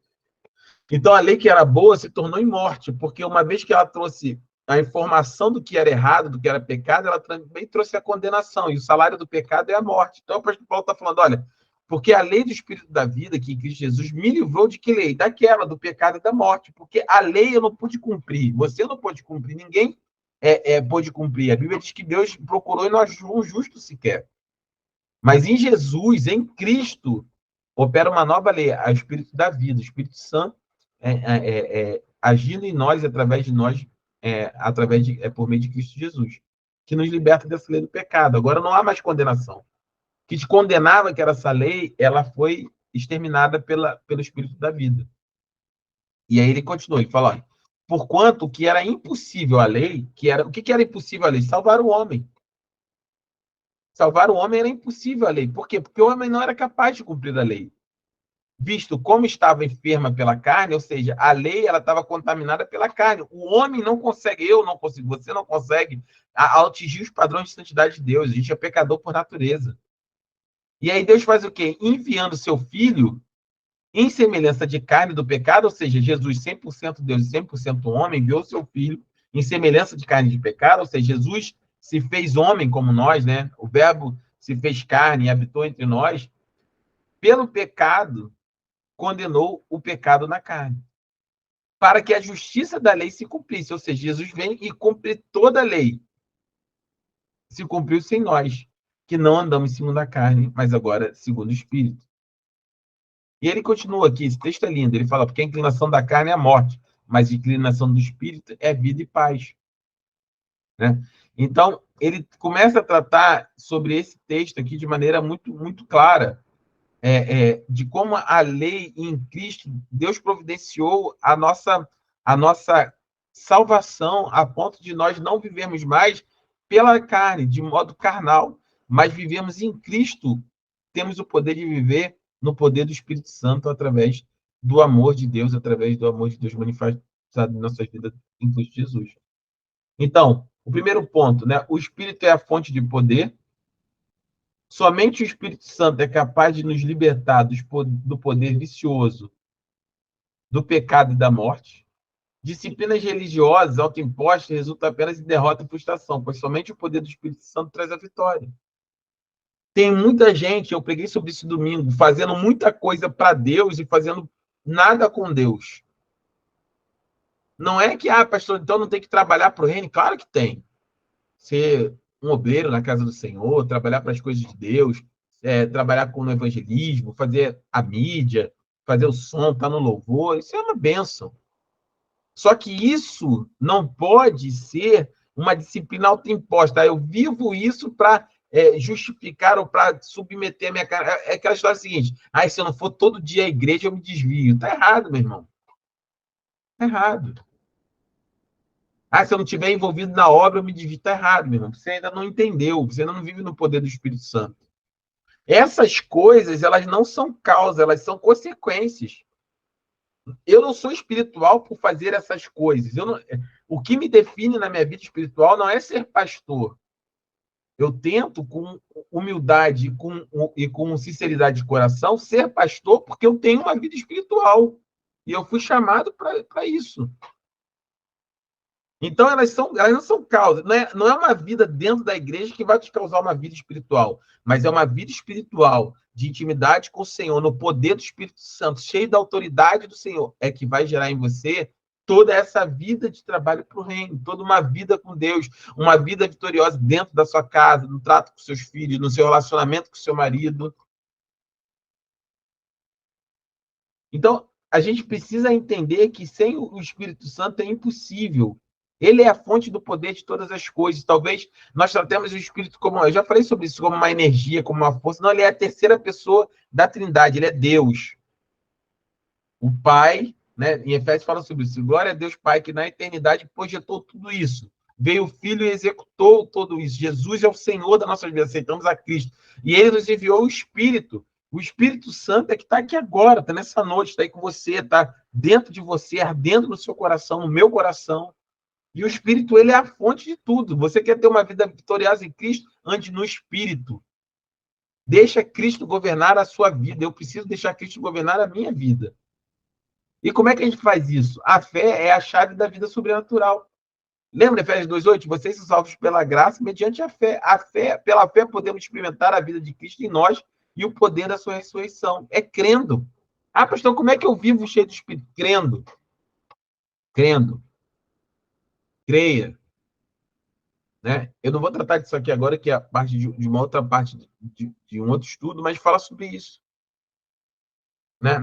Então, a lei que era boa se tornou em morte, porque uma vez que ela trouxe a informação do que era errado, do que era pecado, ela também trouxe a condenação, e o salário do pecado é a morte. Então, o apóstolo Paulo está falando, olha, porque a lei do Espírito da vida, que em Cristo Jesus, me livrou de que lei? Daquela, do pecado e da morte, porque a lei eu não pude cumprir, você não pôde cumprir, ninguém pôde cumprir. A Bíblia diz que Deus procurou e não achou um justo sequer. Mas em Jesus, em Cristo, opera uma nova lei, o Espírito da vida, o Espírito Santo, agindo em nós, através de nós, por meio de Cristo Jesus, que nos liberta dessa lei do pecado. Agora não há mais condenação. Que te condenava, que era essa lei, ela foi exterminada pelo Espírito da vida. E aí ele continua, ele fala, olha, porquanto que era impossível a lei, o que era impossível a lei? Salvar o homem. Salvar o homem era impossível a lei. Por quê? Porque o homem não era capaz de cumprir a lei. Visto como estava enferma pela carne, ou seja, a lei ela estava contaminada pela carne. O homem não consegue, eu não consigo, você não consegue atingir os padrões de santidade de Deus. A gente é pecador por natureza. E aí Deus faz o quê? Enviando seu filho em semelhança de carne do pecado, ou seja, Jesus 100% Deus e 100% homem, enviou seu filho em semelhança de carne de pecado, ou seja, Jesus se fez homem como nós, né? O verbo se fez carne e habitou entre nós. Pelo pecado, condenou o pecado na carne, para que a justiça da lei se cumprisse, ou seja, Jesus vem e cumpre toda a lei. Se cumpriu sem nós, que não andamos segundo a carne, mas agora segundo o Espírito. E ele continua aqui, esse texto é lindo, ele fala, porque a inclinação da carne é a morte, mas a inclinação do Espírito é vida e paz. Né? Então, ele começa a tratar sobre esse texto aqui de maneira muito, muito clara, de como a lei em Cristo, Deus providenciou a nossa salvação a ponto de nós não vivermos mais pela carne, de modo carnal, mas vivemos em Cristo, temos o poder de viver no poder do Espírito Santo através do amor de Deus, através do amor de Deus em nossas vidas em Cristo Jesus. Então, o primeiro ponto, né? O Espírito é a fonte de poder. Somente o Espírito Santo é capaz de nos libertar do poder vicioso, do pecado e da morte. Disciplinas religiosas autoimpostas resultam apenas em derrota e frustração, pois somente o poder do Espírito Santo traz a vitória. Tem muita gente, eu preguei sobre isso domingo, fazendo muita coisa para Deus e fazendo nada com Deus. Não é que, pastor, então não tem que trabalhar para o reino? Claro que tem. Ser um obreiro na casa do Senhor, trabalhar para as coisas de Deus, trabalhar com o evangelismo, fazer a mídia, fazer o som, estar no louvor, isso é uma bênção. Só que isso não pode ser uma disciplina autoimposta. Eu vivo isso para justificar ou para submeter a minha cara. É aquela história seguinte: se eu não for todo dia à igreja, eu me desvio. Está errado, meu irmão. Está errado. Se eu não estiver envolvido na obra, eu me desvio. Está errado, meu irmão. Você ainda não entendeu. Você ainda não vive no poder do Espírito Santo. Essas coisas, elas não são causa, elas são consequências. Eu não sou espiritual por fazer essas coisas. O que me define na minha vida espiritual não é ser pastor. Eu tento, com humildade e com sinceridade de coração, ser pastor porque eu tenho uma vida espiritual. E eu fui chamado para isso. Então, elas não são causas. Não é uma vida dentro da igreja que vai te causar uma vida espiritual, mas é uma vida espiritual de intimidade com o Senhor, no poder do Espírito Santo, cheio da autoridade do Senhor, é que vai gerar em você toda essa vida de trabalho para o reino, toda uma vida com Deus, uma vida vitoriosa dentro da sua casa, no trato com seus filhos, no seu relacionamento com o seu marido. Então, a gente precisa entender que sem o Espírito Santo é impossível. Ele é a fonte do poder de todas as coisas. Talvez nós tratemos o Espírito como... Eu já falei sobre isso, como uma energia, como uma força. Não, ele é a terceira pessoa da Trindade. Ele é Deus. O Pai, né? Em Efésios fala sobre isso. Glória a Deus, Pai, que na eternidade projetou tudo isso. Veio o Filho e executou tudo isso. Jesus é o Senhor da nossa vida. Aceitamos a Cristo. E ele nos enviou o Espírito. O Espírito Santo é que está aqui agora, está nessa noite, está aí com você, está dentro de você, ardendo no seu coração, no meu coração. E o Espírito, ele é a fonte de tudo. Você quer ter uma vida vitoriosa em Cristo? Ande no Espírito. Deixa Cristo governar a sua vida. Eu preciso deixar Cristo governar a minha vida. E como é que a gente faz isso? A fé é a chave da vida sobrenatural. Lembra Efésios 2:8? Vocês são salvos pela graça mediante a fé. Pela fé podemos experimentar a vida de Cristo em nós e o poder da sua ressurreição. É crendo. Pastor, como é que eu vivo cheio do Espírito? Crendo. Crendo. Creia. Né? Eu não vou tratar disso aqui agora, que é a parte de uma outra parte de um outro estudo, mas fala sobre isso. Né?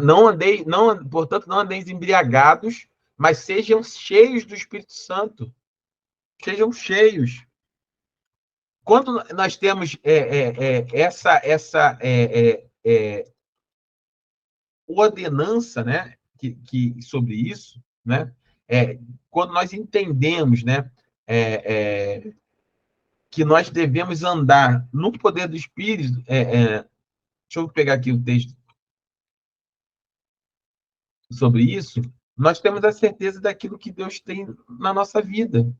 Portanto, não andeis embriagados, mas sejam cheios do Espírito Santo. Sejam cheios. Quando nós temos essa ordenança, né, sobre isso, né, quando nós entendemos, né, que nós devemos andar no poder do Espírito, deixa eu pegar aqui o texto sobre isso, nós temos a certeza daquilo que Deus tem na nossa vida.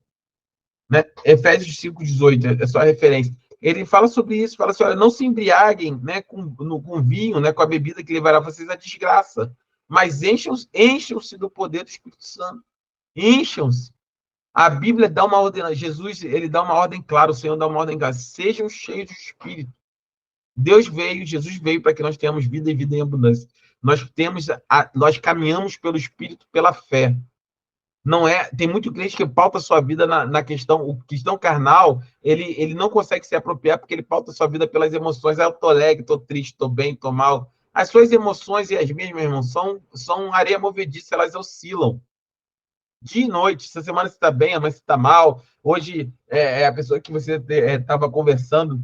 Né? Efésios 5:18, é só a referência. Ele fala sobre isso, fala assim, olha, não se embriaguem, né, com vinho, né, com a bebida que levará vocês à desgraça, mas encham-se do poder do Espírito Santo. Encham-se. A Bíblia dá uma ordem, Jesus, ele dá uma ordem clara, o Senhor dá uma ordem clara, sejam cheios do Espírito. Jesus veio para que nós tenhamos vida e vida em abundância. Nós caminhamos pelo Espírito, pela fé. Não é, tem muito crente que pauta a sua vida na questão, o cristão carnal, ele não consegue se apropriar porque ele pauta a sua vida pelas emoções. Eu tô alegre, tô triste, tô bem, tô mal. As suas emoções e as minhas, meu irmão, são areia movediça, elas oscilam. Dia e noite, essa semana você está bem, amanhã você está mal. Hoje, a pessoa que você estava conversando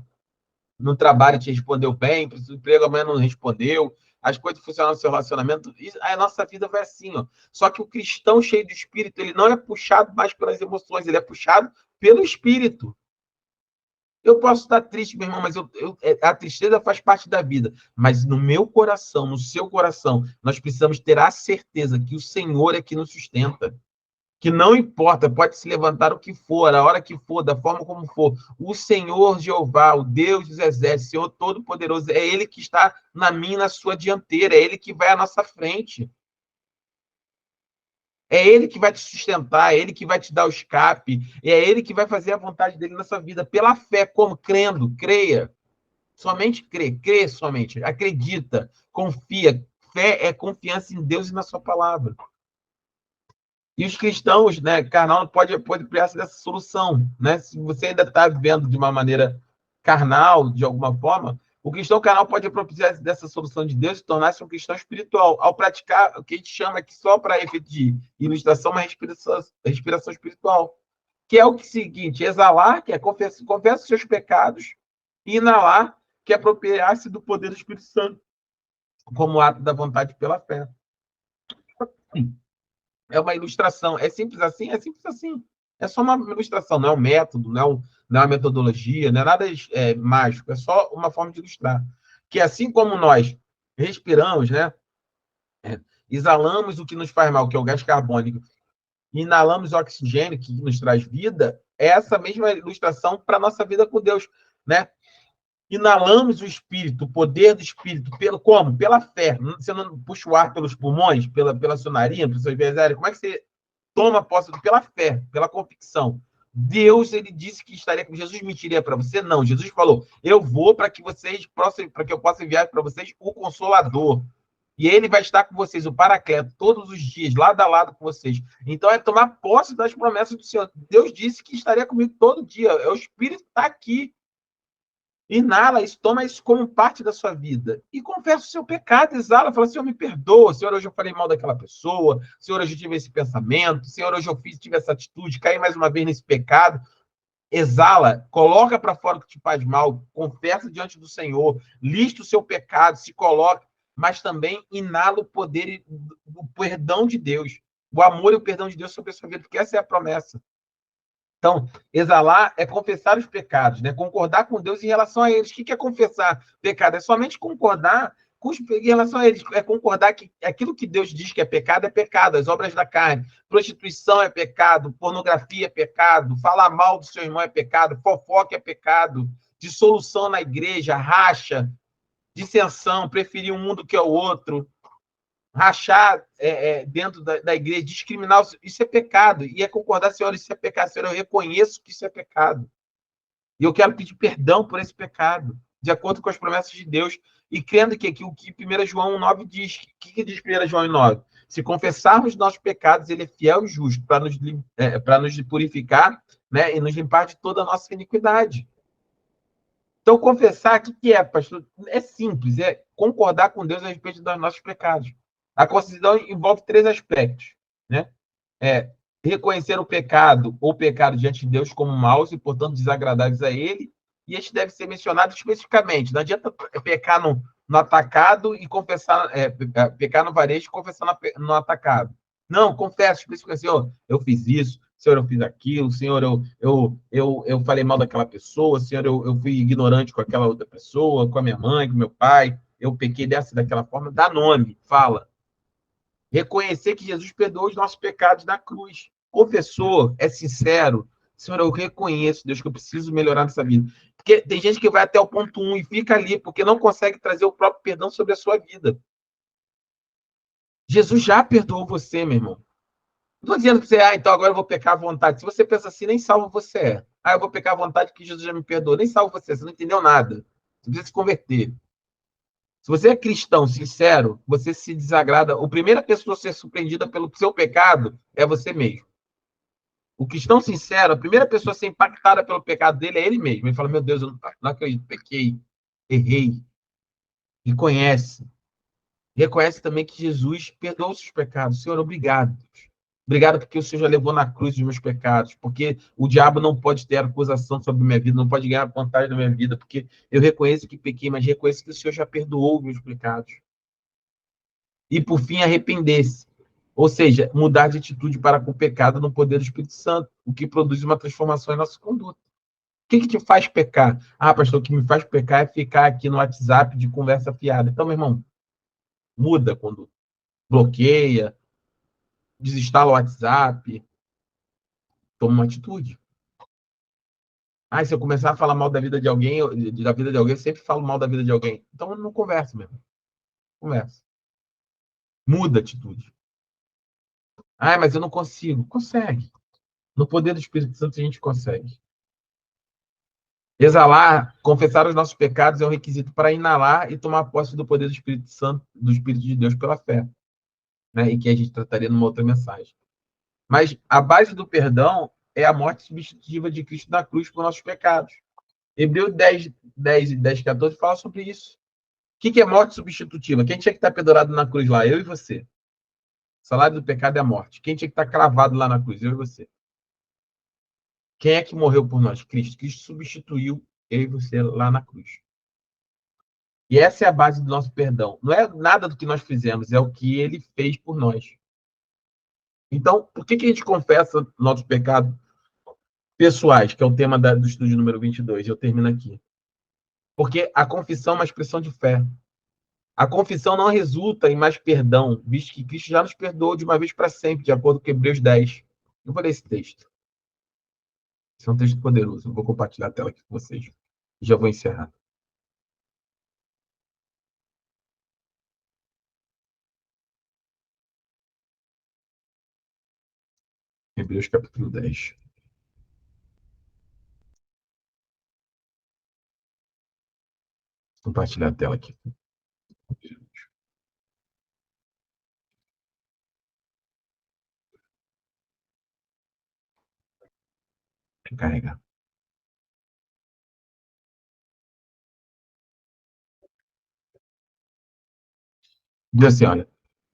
no trabalho te respondeu bem, para o emprego amanhã não respondeu, as coisas funcionam no seu relacionamento, a nossa vida vai assim, ó. Só que o cristão cheio do Espírito, ele não é puxado mais pelas emoções, ele é puxado pelo Espírito. Eu posso estar triste, meu irmão, mas a tristeza faz parte da vida. Mas no meu coração, no seu coração, nós precisamos ter a certeza que o Senhor é que nos sustenta. que não importa, pode se levantar o que for, a hora que for, da forma como for, o Senhor Jeová, o Deus dos exércitos, Senhor Todo-Poderoso, é Ele que está na minha e na sua dianteira, é Ele que vai à nossa frente. É Ele que vai te sustentar, é Ele que vai te dar o escape, é Ele que vai fazer a vontade dele na sua vida, pela fé, como? Crendo, creia. Somente crê somente, acredita, confia. Fé é confiança em Deus e na sua palavra. E os cristãos, né, carnal, não pode precisar dessa solução, né? Se você ainda está vivendo de uma maneira carnal, de alguma forma, o cristão carnal pode propiciar dessa solução de Deus e tornar-se um cristão espiritual, ao praticar o que a gente chama aqui só para efeito de ilustração, uma respiração espiritual, que é o seguinte: exalar, que é confessa os seus pecados, e inalar, que é apropriar-se do poder do Espírito Santo, como ato da vontade pela fé. É uma ilustração. É simples assim? É simples assim. É só uma ilustração, não é um método, não é uma metodologia, não é nada mágico, é só uma forma de ilustrar. Que assim como nós respiramos, né, exalamos o que nos faz mal, que é o gás carbônico, e inalamos o oxigênio, que nos traz vida, é essa mesma ilustração para a nossa vida com Deus, né? Inalamos o Espírito, o poder do Espírito, como? Pela fé. Você não puxa o ar pelos pulmões, pela sua narina, pelas suas veias aéreas. Como é que você toma posse? Pela fé, pela convicção. Deus, ele disse que estaria com Jesus, mentiria para você? Não. Jesus falou: eu vou para que eu possa enviar para vocês o Consolador. E ele vai estar com vocês, o Paracleto, todos os dias, lado a lado com vocês. Então, é tomar posse das promessas do Senhor. Deus disse que estaria comigo todo dia. O Espírito está aqui. Inala isso, toma isso como parte da sua vida. E confessa o seu pecado, exala, fala: Senhor, me perdoa. Senhor, hoje eu falei mal daquela pessoa. Senhor, hoje eu tive esse pensamento. Senhor, hoje eu tive essa atitude, caí mais uma vez nesse pecado. Exala, coloca para fora o que te faz mal, confessa diante do Senhor, lista o seu pecado, se coloca, mas também inala o poder e o perdão de Deus. O amor e o perdão de Deus sobre a sua vida, porque essa é a promessa. Então, exalar é confessar os pecados, né? Concordar com Deus em relação a eles. O que é confessar pecado? É somente concordar em relação a eles. É concordar que aquilo que Deus diz que é pecado, as obras da carne. Prostituição é pecado, pornografia é pecado, falar mal do seu irmão é pecado, fofoca é pecado, dissolução na igreja, racha, dissensão, preferir um mundo que é o outro, rachar dentro da igreja, discriminar, isso é pecado. E é concordar: Senhor, isso é pecado. Senhor, eu reconheço que isso é pecado. E eu quero pedir perdão por esse pecado, de acordo com as promessas de Deus, e crendo que o que 1 João 9 diz. O que diz 1 João 9? Se confessarmos nossos pecados, ele é fiel e justo para nos purificar, né, e nos limpar de toda a nossa iniquidade. Então, confessar, o que é, pastor? É simples, é concordar com Deus a respeito dos nossos pecados. A concisão envolve 3 aspectos, né? Reconhecer o pecado ou pecado diante de Deus como maus e, portanto, desagradáveis a Ele, e este deve ser mencionado especificamente. Não adianta pecar no atacado e confessar, pecar no varejo e confessar no atacado. Não, confessa especificamente: Senhor, eu fiz isso, Senhor, eu fiz aquilo, Senhor, eu falei mal daquela pessoa, Senhor, eu fui ignorante com aquela outra pessoa, com a minha mãe, com meu pai, eu pequei dessa e daquela forma. Dá nome, fala. Reconhecer que Jesus perdoou os nossos pecados na cruz. Confessor, é sincero: Senhor, eu reconheço, Deus, que eu preciso melhorar nessa vida. Porque tem gente que vai até o ponto 1 e fica ali, porque não consegue trazer o próprio perdão sobre a sua vida. Jesus já perdoou você, meu irmão. Não estou dizendo que você, então agora eu vou pecar à vontade. Se você pensa assim, nem salvo você é. Eu vou pecar à vontade porque Jesus já me perdoou. Nem salvo você não entendeu nada. Você precisa se converter. Se você é cristão, sincero, você se desagrada. A primeira pessoa a ser surpreendida pelo seu pecado é você mesmo. O cristão sincero, a primeira pessoa a ser impactada pelo pecado dele é ele mesmo. Ele fala: meu Deus, eu não acredito, pequei, errei. Reconhece. Reconhece também que Jesus perdoou os seus pecados. Senhor, obrigado, Deus. Obrigado porque o Senhor já levou na cruz os meus pecados, porque o diabo não pode ter acusação sobre a minha vida, não pode ganhar vantagem na minha vida, porque eu reconheço que pequei, mas reconheço que o Senhor já perdoou os meus pecados. E, por fim, arrepender-se. Ou seja, mudar de atitude para com o pecado no poder do Espírito Santo, o que produz uma transformação em nossa conduta. O que te faz pecar? Pastor, o que me faz pecar é ficar aqui no WhatsApp de conversa fiada. Então, meu irmão, muda a conduta. Bloqueia, desinstala o WhatsApp, toma uma atitude. Se eu começar a falar mal da vida de alguém, eu sempre falo mal da vida de alguém. Então, eu não converso mesmo. Conversa. Muda a atitude. Mas eu não consigo. Consegue. No poder do Espírito Santo, a gente consegue. Exalar, confessar os nossos pecados é um requisito para inalar e tomar posse do poder do Espírito Santo, do Espírito de Deus pela fé. Né? E que a gente trataria numa outra mensagem. Mas a base do perdão é a morte substitutiva de Cristo na cruz por nossos pecados. Hebreus 10 e 10, 14 fala sobre isso. O que é morte substitutiva? Quem tinha que estar pendurado na cruz lá? Eu e você. O salário do pecado é a morte. Quem tinha que estar cravado lá na cruz? Eu e você. Quem é que morreu por nós? Cristo. Cristo substituiu eu e você lá na cruz. E essa é a base do nosso perdão. Não é nada do que nós fizemos, é o que ele fez por nós. Então, por que a gente confessa nossos pecados pessoais, que é o tema do estudo número 22? Eu termino aqui. Porque a confissão é uma expressão de fé. A confissão não resulta em mais perdão, visto que Cristo já nos perdoou de uma vez para sempre, de acordo com Hebreus 10. Eu vou ler esse texto. Esse é um texto poderoso. Eu vou compartilhar a tela aqui com vocês. Já vou encerrar. Hebreus capítulo 10. Vou compartilhar a tela aqui. Deixa eu carregar. Diz assim, olha.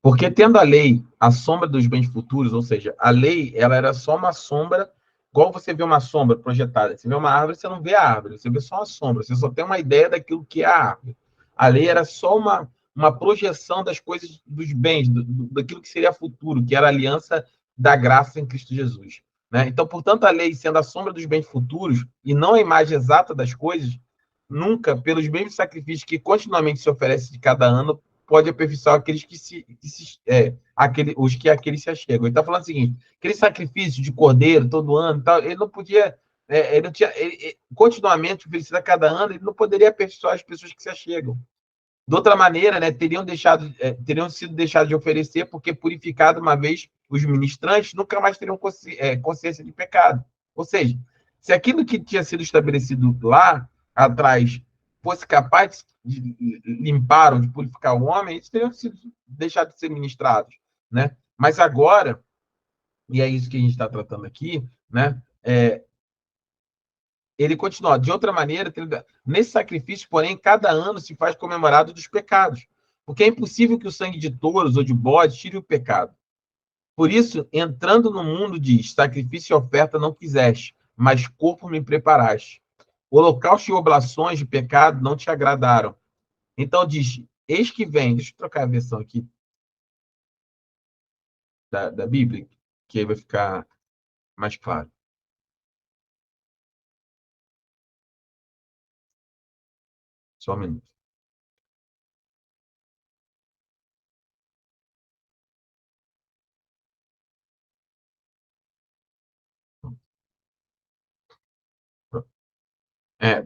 Porque tendo a lei a sombra dos bens futuros, ou seja, a lei ela era só uma sombra, igual você vê uma sombra projetada. Você vê uma árvore, você não vê a árvore, você vê só uma sombra, você só tem uma ideia daquilo que é a árvore. A lei era só uma projeção das coisas, dos bens, daquilo que seria futuro, que era a aliança da graça em Cristo Jesus. Né? Então, portanto, a lei sendo a sombra dos bens futuros e não a imagem exata das coisas, nunca, pelos mesmos sacrifícios que continuamente se oferece de cada ano, pode aperfeiçoar aqueles os que aqueles se achegam. Ele está falando o seguinte: aquele sacrifício de cordeiro todo ano, tal, ele não podia, ele não tinha, continuamente oferecido a cada ano, ele não poderia aperfeiçoar as pessoas que se achegam. De outra maneira, né, teriam sido deixados de oferecer, porque purificado uma vez os ministrantes, nunca mais teriam consciência de pecado. Ou seja, se aquilo que tinha sido estabelecido lá atrás fosse capaz de limpar ou de purificar o homem, eles teriam sido deixados de ser ministrados. Né? Mas agora, e é isso que a gente está tratando aqui, né, ele continua. De outra maneira, nesse sacrifício, porém, cada ano se faz comemorado dos pecados, porque é impossível que o sangue de touros ou de bodes tire o pecado. Por isso, entrando no mundo, diz: sacrifício e oferta não quiseste, mas corpo me preparaste. Holocausto e oblações de pecado não te agradaram. Então diz: eis que vem. Deixa eu trocar a versão aqui da Bíblia, que aí vai ficar mais claro. Só um minuto.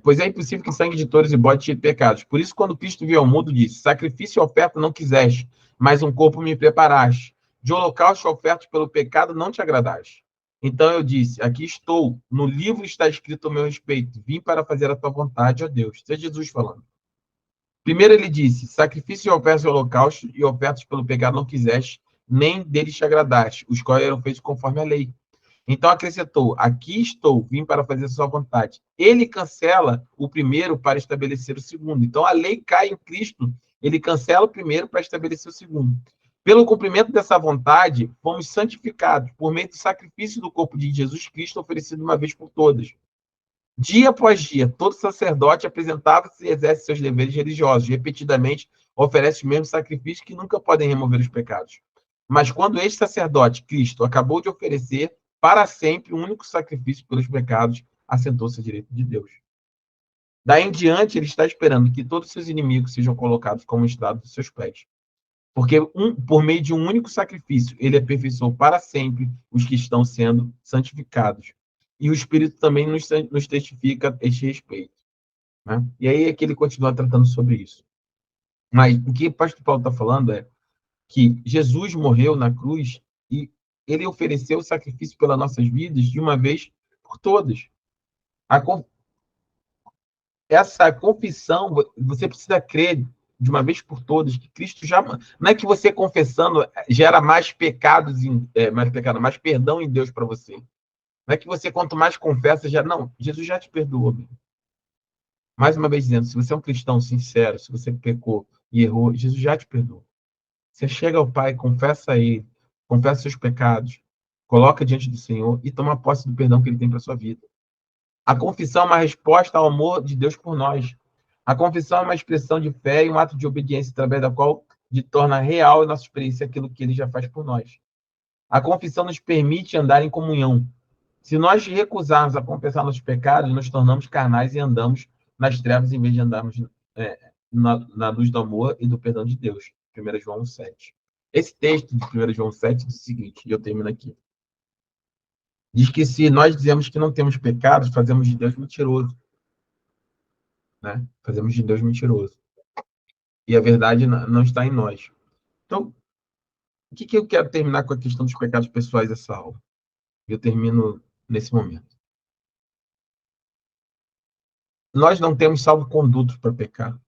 Pois é impossível que sangue de touros e bodes tire pecados. Por isso, quando Cristo veio ao mundo, disse: sacrifício e oferta não quiseste, mas um corpo me preparaste. De holocausto e oferta pelo pecado não te agradaste. Então eu disse: aqui estou, no livro está escrito a meu respeito. Vim para fazer a tua vontade, ó Deus. Isso é Jesus falando. Primeiro ele disse: sacrifício e oferta e holocausto e ofertas pelo pecado não quiseste, nem deles te agradaste, os quais eram feitos conforme a lei. Então acrescentou: aqui estou, vim para fazer a sua vontade. Ele cancela o primeiro para estabelecer o segundo. Então a lei cai em Cristo, ele cancela o primeiro para estabelecer o segundo. Pelo cumprimento dessa vontade, fomos santificados por meio do sacrifício do corpo de Jesus Cristo oferecido uma vez por todas. Dia após dia, todo sacerdote apresentava-se e exerce seus deveres religiosos. Repetidamente, oferece os mesmos sacrifícios que nunca podem remover os pecados. Mas quando este sacerdote, Cristo, acabou de oferecer para sempre o único sacrifício pelos pecados, assentou-se à direita de Deus. Daí em diante, ele está esperando que todos os seus inimigos sejam colocados como estrado dos seus pés. Porque por meio de um único sacrifício, ele aperfeiçoou para sempre os que estão sendo santificados. E o Espírito também nos testifica este respeito. Né? E aí é que ele continua tratando sobre isso. Mas o que o pastor Paulo está falando é que Jesus morreu na cruz e ele ofereceu o sacrifício pelas nossas vidas de uma vez por todas. Essa confissão, você precisa crer de uma vez por todas que Cristo já... Não é que você confessando gera mais pecados, mais perdão em Deus para você. Não é que você, quanto mais confessa, já... Não, Jesus já te perdoou. Meu. Mais uma vez dizendo, se você é um cristão sincero, se você pecou e errou, Jesus já te perdoou. Você chega ao Pai, confessa a Ele, confessa seus pecados, coloca diante do Senhor e toma posse do perdão que Ele tem para sua vida. A confissão é uma resposta ao amor de Deus por nós. A confissão é uma expressão de fé e um ato de obediência através da qual torna real a nossa experiência aquilo que Ele já faz por nós. A confissão nos permite andar em comunhão. Se nós recusarmos a confessar nossos pecados, nos tornamos carnais e andamos nas trevas em vez de andarmos na luz do amor e do perdão de Deus. 1 João 7. Esse texto de 1 João 7 diz o seguinte, e eu termino aqui. Diz que se nós dizemos que não temos pecados, fazemos de Deus mentiroso. Né? Fazemos de Deus mentiroso. E a verdade não está em nós. Então, o que eu quero terminar com a questão dos pecados pessoais dessa aula? Eu termino nesse momento. Nós não temos salvo-conduto para pecar.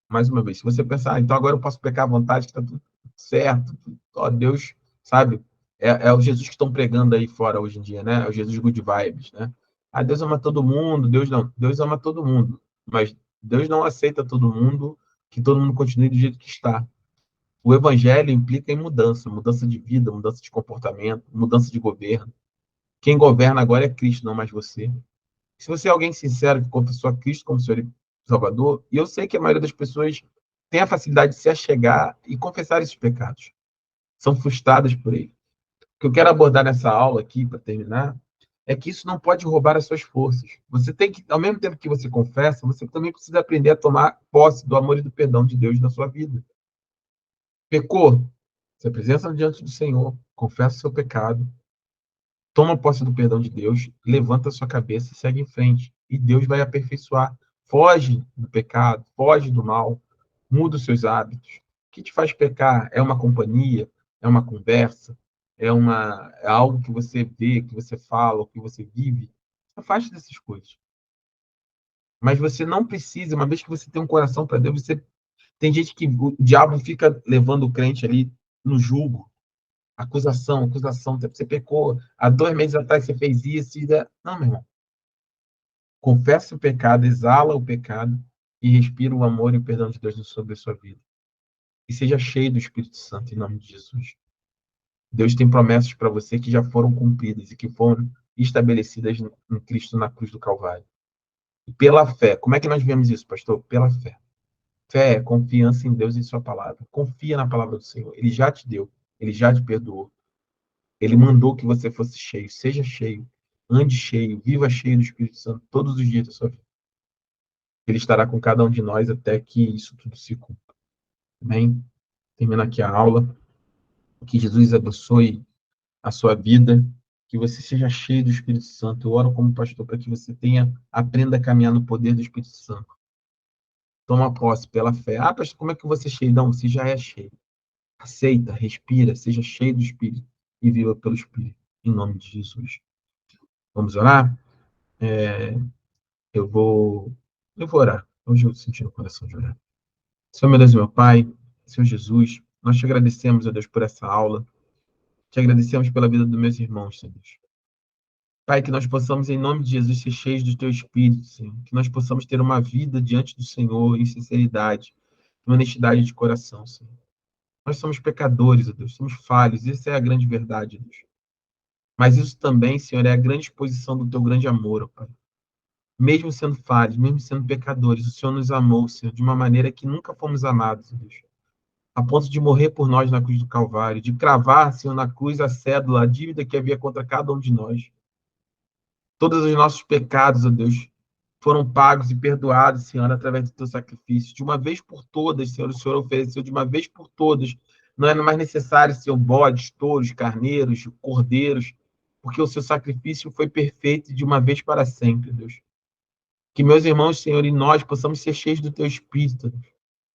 Mais uma vez, se você pensar, então agora eu posso pecar à vontade, que está tudo certo, ó, Deus, sabe? É o Jesus que estão pregando aí fora hoje em dia, né? É o Jesus good vibes, né? Ah, Deus ama todo mundo, Deus não. Deus ama todo mundo, mas Deus não aceita todo mundo, que todo mundo continue do jeito que está. O evangelho implica em mudança de vida, mudança de comportamento, mudança de governo. Quem governa agora é Cristo, não mais você. Se você é alguém sincero que confessou a Cristo como Senhor e Salvador, e eu sei que a maioria das pessoas tem a facilidade de se achegar e confessar esses pecados. São frustradas por ele. O que eu quero abordar nessa aula aqui, para terminar, é que isso não pode roubar as suas forças. Você tem que, ao mesmo tempo que você confessa, você também precisa aprender a tomar posse do amor e do perdão de Deus na sua vida. Pecou? Se apresenta diante do Senhor, confessa o seu pecado, toma posse do perdão de Deus, levanta a sua cabeça e segue em frente. E Deus vai aperfeiçoar. Foge do pecado, foge do mal, muda os seus hábitos. O que te faz pecar? É uma companhia? É uma conversa? É algo que você vê, que você fala, que você vive? Afaste dessas coisas. Mas você não precisa, uma vez que você tem um coração para Deus, tem gente que o diabo fica levando o crente ali no jugo. Acusação. Você pecou. Há 2 meses atrás você fez isso. Não, meu irmão. Confessa o pecado, exala o pecado e respira o amor e o perdão de Deus sobre a sua vida. E seja cheio do Espírito Santo, em nome de Jesus. Deus tem promessas para você que já foram cumpridas e que foram estabelecidas em Cristo na cruz do Calvário. E pela fé. Como é que nós vemos isso, pastor? Pela fé. Fé é confiança em Deus e em sua palavra. Confia na palavra do Senhor. Ele já te deu. Ele já te perdoou. Ele mandou que você fosse cheio. Seja cheio. Ande cheio. Viva cheio do Espírito Santo todos os dias da sua vida. Ele estará com cada um de nós até que isso tudo se cumpra. Amém? Termina aqui a aula. Que Jesus abençoe a sua vida. Que você seja cheio do Espírito Santo. Eu oro como pastor para que você aprenda a caminhar no poder do Espírito Santo. Toma posse pela fé. Ah, pastor, como é que eu vou ser cheio? Não, você já é cheio. Aceita, respira, seja cheio do Espírito e viva pelo Espírito. Em nome de Jesus. Vamos orar? Eu vou orar. Hoje eu senti no coração de orar. Senhor, meu Deus e meu Pai, Senhor Jesus, nós te agradecemos, ó Deus, por essa aula. Te agradecemos pela vida dos meus irmãos, Senhor Deus. Pai, que nós possamos, em nome de Jesus, ser cheios do Teu Espírito, Senhor. Que nós possamos ter uma vida diante do Senhor em sinceridade, em honestidade de coração, Senhor. Nós somos pecadores, ó Deus, somos falhos. Essa é a grande verdade, Deus. Mas isso também, Senhor, é a grande exposição do Teu grande amor, ó Pai. Mesmo sendo falhos, mesmo sendo pecadores, o Senhor nos amou, Senhor, de uma maneira que nunca fomos amados, ó Deus. A ponto de morrer por nós na cruz do Calvário, de cravar, Senhor, na cruz a cédula, a dívida que havia contra cada um de nós. Todos os nossos pecados, ó Deus, foram pagos e perdoados, Senhor, através do Teu sacrifício. De uma vez por todas, Senhor, o Senhor ofereceu de uma vez por todas, Não é mais necessário, Senhor, bodes, touros, carneiros, cordeiros, porque o seu sacrifício foi perfeito de uma vez para sempre, Deus. Que meus irmãos, Senhor, e nós possamos ser cheios do teu Espírito, Deus.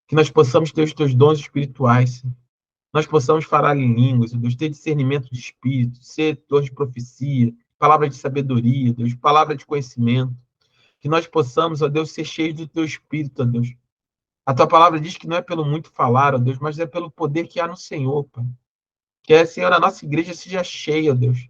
Que nós possamos ter os teus dons espirituais, Senhor. Nós possamos falar em línguas, Deus, ter discernimento de espírito, ser dor de profecia, palavra de sabedoria, Deus, palavra de conhecimento. Que nós possamos, ó Deus, ser cheios do teu Espírito, ó Deus. A tua palavra diz que não é pelo muito falar, ó Deus, mas é pelo poder que há no Senhor, Pai. Que Senhor, a nossa igreja seja cheia, ó Deus.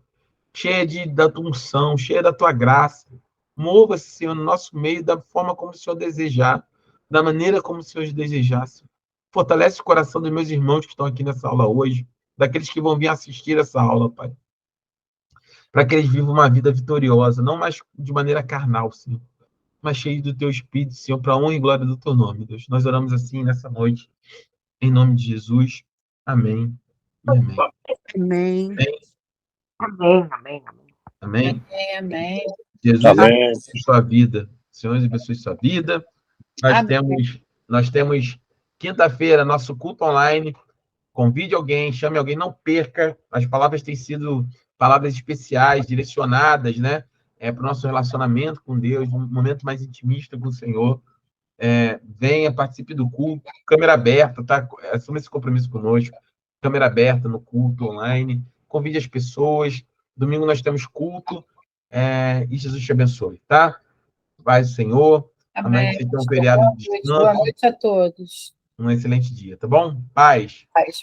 Cheia da tua unção, cheia da tua graça. Mova-se, Senhor, no nosso meio da forma como o Senhor desejar, da maneira como o Senhor desejar, Senhor. Fortalece o coração dos meus irmãos que estão aqui nessa aula hoje, daqueles que vão vir assistir essa aula, Pai. Para que eles vivam uma vida vitoriosa, não mais de maneira carnal, Senhor, mas cheio do teu Espírito, Senhor, para a honra e glória do teu nome, Deus. Nós oramos assim nessa noite, em nome de Jesus. Amém. E amém. Amém. Amém, amém, amém. Amém. Amém. Jesus abençoe sua vida. Senhor, abençoe sua vida. Nós temos quinta-feira nosso culto online. Convide alguém, chame alguém, não perca. As palavras têm sido palavras especiais, direcionadas, né? Para o nosso relacionamento com Deus, um momento mais intimista com o Senhor. Venha, participe do culto, câmera aberta, tá? Assuma esse compromisso conosco. Câmera aberta no culto online. Convide as pessoas. Domingo nós temos culto. E Jesus te abençoe, tá? Paz do Senhor. Amanhã você tem um feriado de descanso. Boa noite a todos. Um excelente dia, tá bom? Paz. Paz.